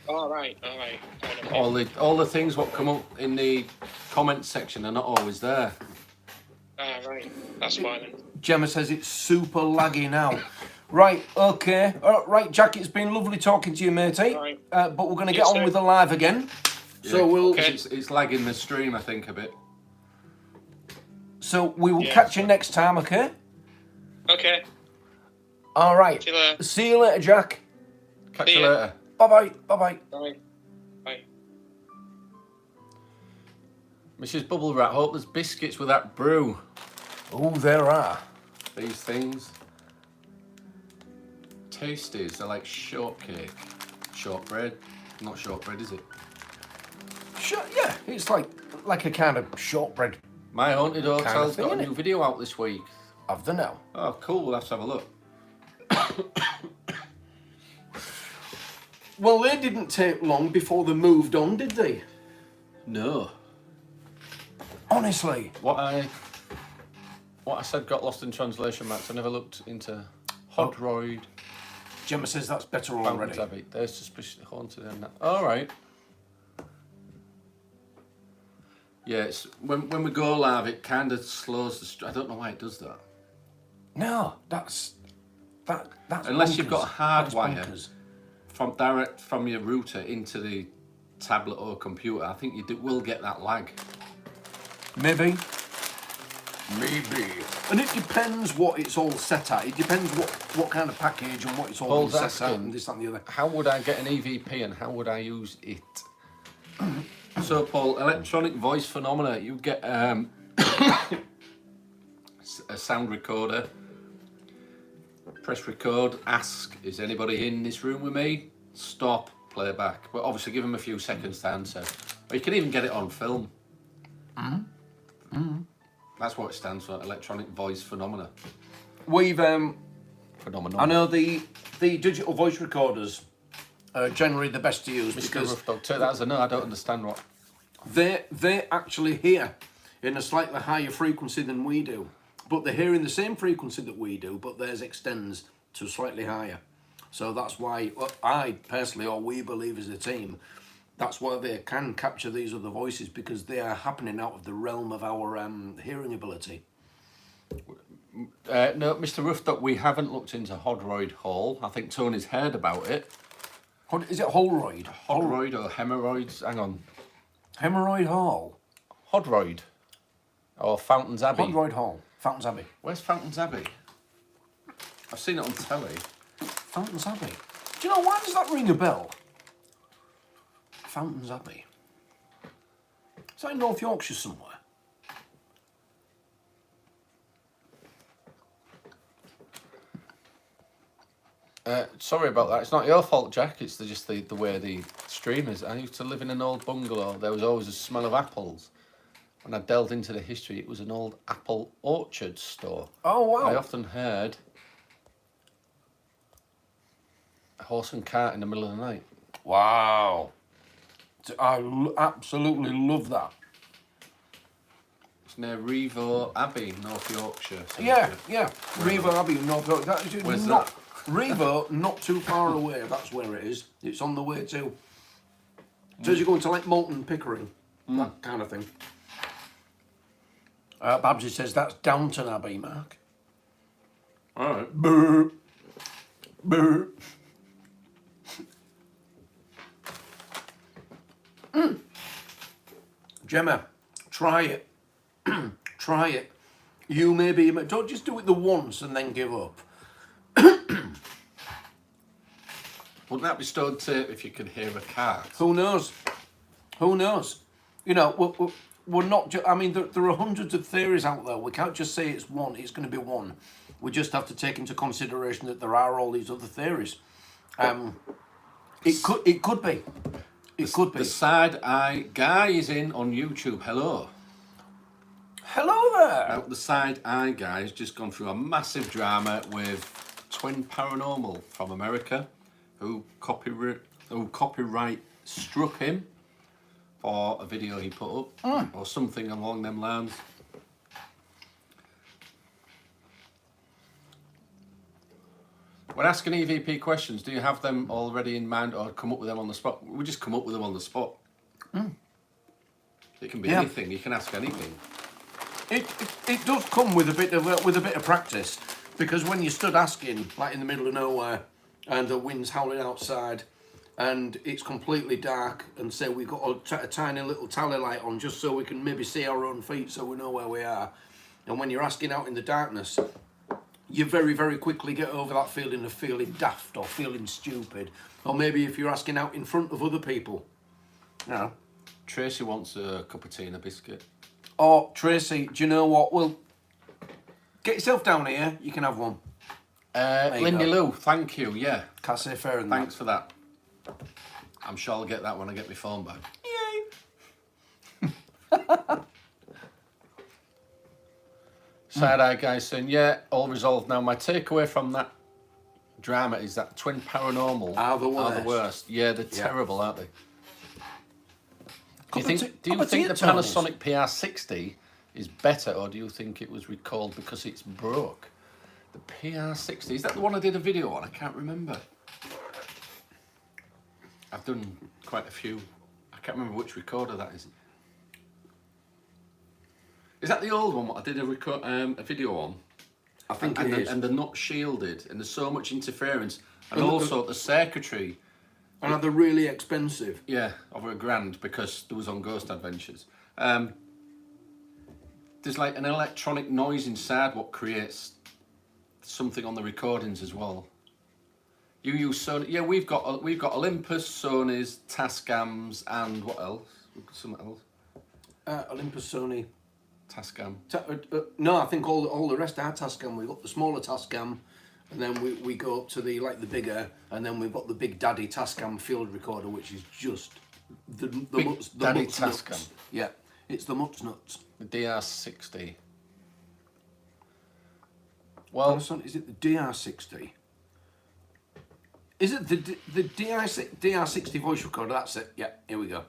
All right. All the things what come up in the comment section are not always there. Right. That's fine then. Gemma says it's super laggy now. Right, okay. Right, Jack, it's been lovely talking to you, matey. Right. But we're going to get Yes, on sir. with the live again. So we'll. Okay. It's lagging the stream, I think, a bit. So we will Yeah. catch you next time, okay? Okay. All right. See you later. See you later, Jack. Catch See you ya. later. Bye-bye. Bye-bye. Bye. Bye. Mrs. Bubble Rat, hope there's biscuits with that brew. Oh, there are. These things. Tasties, they're like shortcake. Shortbread. Not shortbread, is it? Sure, yeah, it's like a kind of shortbread. My Haunted Hotel's thing, got a innit? new video out this week. Of the now. Oh, cool, we'll have to have a look. Well, they didn't take long before they moved on, did they? No. Honestly. What I said got lost in translation, Max. I never looked into Hodroid. Gemma says that's better Fountains already. Abbey. They're suspiciously haunted and that. All right. Yeah, it's when we go live, it kind of slows the. I don't know why it does that. No, that's Unless you've bonkers. got a hard That's wire bonkers. from direct from your router into the tablet or computer, I think you will get that lag. Maybe. And it depends what it's all set at. It depends what kind of package and what it's all Paul's set at asking, and this, that and the other. how would I get an EVP and how would I use it? So, Paul, electronic voice phenomena. You get a sound recorder. Press record. Ask, is anybody in this room with me? Stop. Play back. But obviously, give them a few seconds to answer. Or you can even get it on film. That's what it stands for. Electronic voice phenomena. We've Phenomenal. I know the digital voice recorders are generally the best to use Mr. because Rough Dog, take that as a no. I don't understand what. they actually hear in a slightly higher frequency than we do, but they're hearing the same frequency that we do, but theirs extends to slightly higher. So that's why I personally, or we believe as a team, that's why they can capture these other voices, because they are happening out of the realm of our hearing ability. No, Mr. Rough Dog, we haven't looked into Hodroid Hall. I think Tony's heard about it. Is it Holroyd? Hodroid or hemorrhoids? Hang on. Hemorrhoid Hall. Hodroid. Or Fountains Abbey. Holroyd Hall. Fountains Abbey. Where's Fountains Abbey? I've seen it on telly. Fountains Abbey. Do you know, why does that ring a bell? Fountains Abbey. Is that in North Yorkshire somewhere? Sorry about that. It's not your fault, Jack. It's just the way the stream is. I used to live in an old bungalow. There was always a smell of apples. When I delved into the history, it was an old apple orchard store. Oh, wow. I often heard a horse and cart in the middle of the night. Wow. I absolutely love that. It's near Revo Abbey, North Yorkshire. Yeah. Revo Abbey, North Yorkshire. That is Where's not, that? Revo, not too far away. That's where it is. It's on the way to. So as you're going to like Moulton, Pickering, that kind of thing. Babsy says that's Downton Abbey, Mark. All right. Brr. Brr. Gemma, try it. Try it. You maybe don't just do it the once and then give up. Wouldn't that be stone tape if you could hear a cart? Who knows? Who knows? You know, we're not. I mean, there are hundreds of theories out there. We can't just say it's one. It's going to be one. We just have to take into consideration that there are all these other theories. It could be. It could be. The Side Eye Guy is in on YouTube. Hello. Hello there. Now, the Side Eye Guy has just gone through a massive drama with Twin Paranormal from America, who copyright struck him for a video he put up, or something along them lines. When asking EVP questions, do you have them already in mind or come up with them on the spot? We just come up with them on the spot. It can be anything. You can ask anything. It does come with a bit of practice, because when you stood asking, like in the middle of nowhere, and the wind's howling outside, and it's completely dark, and say we've got a tiny little tally light on just so we can maybe see our own feet, so we know where we are. And when you're asking out in the darkness, you very, very quickly get over that feeling of feeling daft or feeling stupid. Or maybe if you're asking out in front of other people. You know. Tracy wants a cup of tea and a biscuit. Oh, Tracy, do you know what? Well, get yourself down here. You can have one. Lindy Lou, thank you, yeah. Can't say fairer than Thanks for that. I'm sure I'll get that when I get my phone back. Yay! Side-eye guy saying, yeah, all resolved now. My takeaway from that drama is that Twin Paranormal are the worst. Yeah, they're terrible, aren't they? Do you think the Turners. Panasonic PR60 is better, or do you think it was recalled because it's broke? The PR60, is that the one I did a video on? I can't remember. I've done quite a few. I can't remember which recorder that is. Is that the old one? What I did a video on? I think it is. And they're not shielded, and there's so much interference, and also the circuitry. And they're really expensive. Yeah, over $1,000 because there was on Ghost Adventures. There's like an electronic noise inside what creates something on the recordings as well. You use Sony. Yeah, we've got Olympus, Sony's, Tascams, and what else? Something else. Olympus, Sony. Tascam. No, I think all the rest are Tascam. We've got the smaller Tascam, and then we go up to the bigger, and then we've got the big daddy Tascam field recorder, which is just the daddy mutts Tascam. nuts. Yeah, it's the mutts nuts. The DR60. Well, is it the DR60? Is it the DR60 voice recorder? That's it. Yeah, here we go.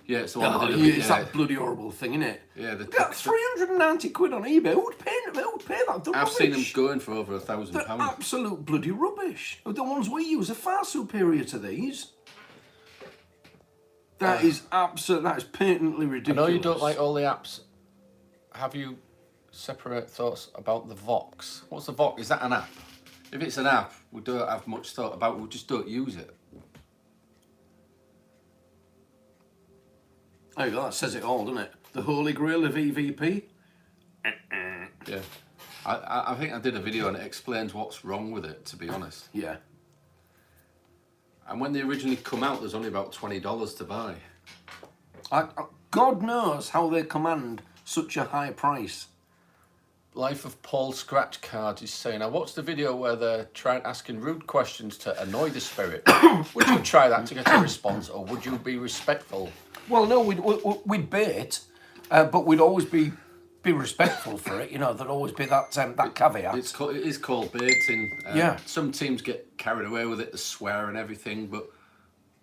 yeah, it's the one I did. It's that bloody horrible thing, isn't it? Yeah, That's 390 quid on eBay. Who would pay that? I've seen them going for over £1,000. They're absolute bloody rubbish. The ones we use are far superior to these. That is absolute. That is patently ridiculous. I know you don't like all the apps. Have you separate thoughts about the Vox? What's the Vox? Is that an app? If it's an app, we don't have much thought about it. We just don't use it. There you go, that says it all, doesn't it? The holy grail of EVP. Yeah. I think I did a video and it explains what's wrong with it, to be honest. Yeah. And when they originally come out, there's only about $20 to buy. God knows how they command such a high price. Life of Paul Scratch Cards is saying, I watched the video where they're asking rude questions to annoy the spirit. Would you try that to get a response, or would you be respectful? Well, no, we'd bait, but we'd always be respectful for it. You know, there'd always be that caveat. It is called baiting. Yeah. Some teams get carried away with it, they swear and everything, but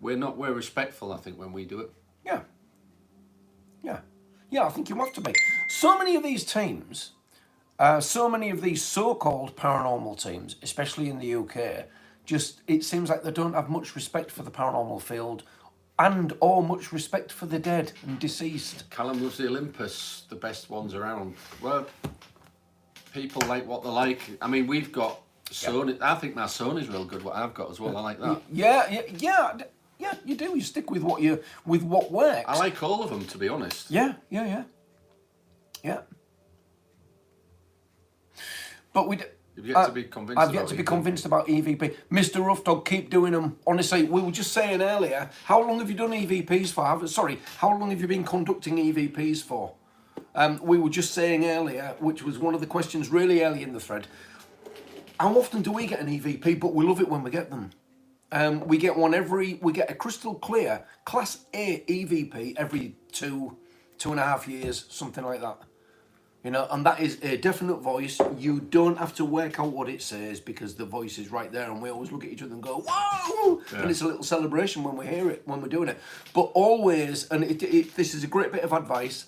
we're respectful, I think, when we do it. Yeah. Yeah. Yeah, I think you have to be. So many of these teams, so many of these so-called paranormal teams, especially in the UK, it seems like they don't have much respect for the paranormal field and or much respect for the dead and deceased. Callum loves the Olympus, the best ones around. Well, people like what they like. I mean, we've got Sony. I think my Sony's real good, what I've got as well. I like that. Yeah, you do. You stick with what works. I like all of them, to be honest. Yeah. But You've yet to be convinced. I've yet to be convinced about EVP. Mr. Rough Dog, keep doing them. Honestly, we were just saying earlier, how long have you done EVPs for? How long have you been conducting EVPs for? We were just saying earlier, which was one of the questions really early in the thread, how often do we get an EVP? But we love it when we get them. We get a crystal clear Class A EVP every 2.5 years, something like that. You know, and that is a definite voice. You don't have to work out what it says because the voice is right there, and we always look at each other and go, "Whoa!" Yeah. And it's a little celebration when we hear it, when we're doing it. But always, and this is a great bit of advice,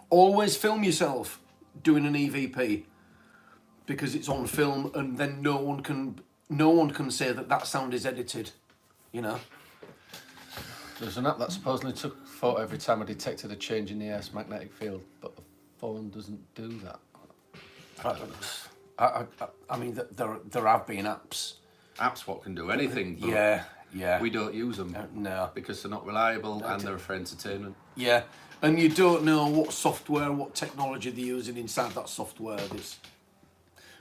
always film yourself doing an EVP because it's on film, and then no one can say that sound is edited. You know. There's an app that supposedly took a photo every time I detected a change in the Earth's magnetic field, but phone doesn't do that. I mean, there have been apps. Apps what can do anything. But yeah. We don't use them. No, because they're not reliable and they're for entertainment. Yeah, and you don't know what software, what technology they're using inside that software.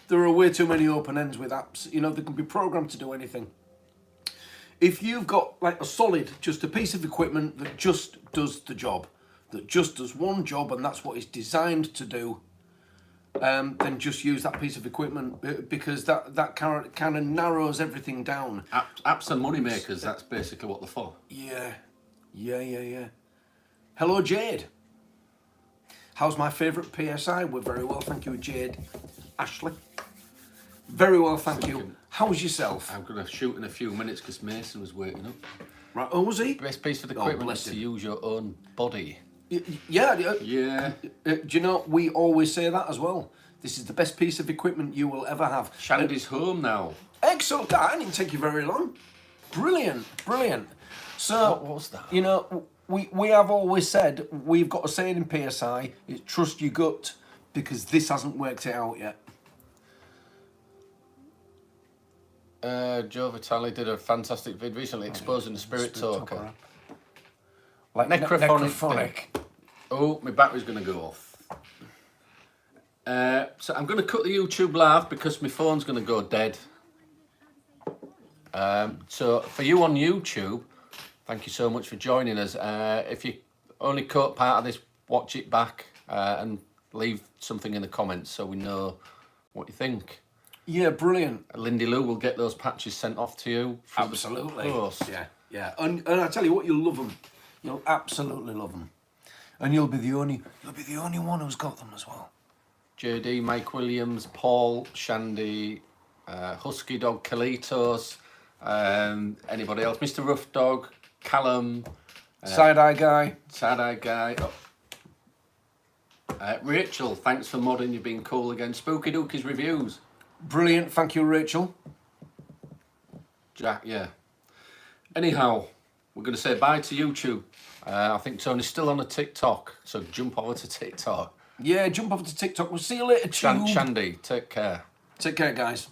There are way too many open ends with apps. You know, they can be programmed to do anything. If you've got like just a piece of equipment that just does the job, that just does one job, and that's what it's designed to do, then just use that piece of equipment because that kind of narrows everything down. Apps and money makers, that's basically what they're for. Yeah. Hello, Jade. How's my favourite PSI? We're very well, thank you, Jade. Ashley. Very well, thank you. How's yourself? I'm going to shoot in a few minutes because Mason was waking up. Right, oh, was he? Best piece of equipment is to use your own body. Yeah. Do you know, we always say that as well. This is the best piece of equipment you will ever have. Shandy's home now. Excellent. That didn't take you very long. Brilliant. So, what was that? You know, we have always said, we've got a saying in PSI, it's trust your gut, because this hasn't worked it out yet. Joe Vitale did a fantastic vid recently exposing the spirit talker. Like necrophonic. Oh, my battery's going to go off. So I'm going to cut the YouTube live because my phone's going to go dead. So for you on YouTube, thank you so much for joining us. If you only caught part of this, watch it back and leave something in the comments so we know what you think. Yeah, brilliant. Lindy Lou will get those patches sent off to you. Absolutely. Yeah. And I tell you what, you'll love them. You'll absolutely love them. And you'll be the only one who's got them as well. JD, Mike Williams, Paul, Shandy, Husky Dog, Kalitos, anybody else? Mr. Rough Dog, Callum, Side-Eye Guy. Oh. Rachel, thanks for modding. You've been cool again. Spooky Dookie's reviews. Brilliant, thank you, Rachel. Jack, yeah. Anyhow, we're going to say bye to YouTube. I think Tony's still on a TikTok, so jump over to TikTok. Yeah, jump over to TikTok. We'll see you later, Tube. Shandy, take care. Take care, guys.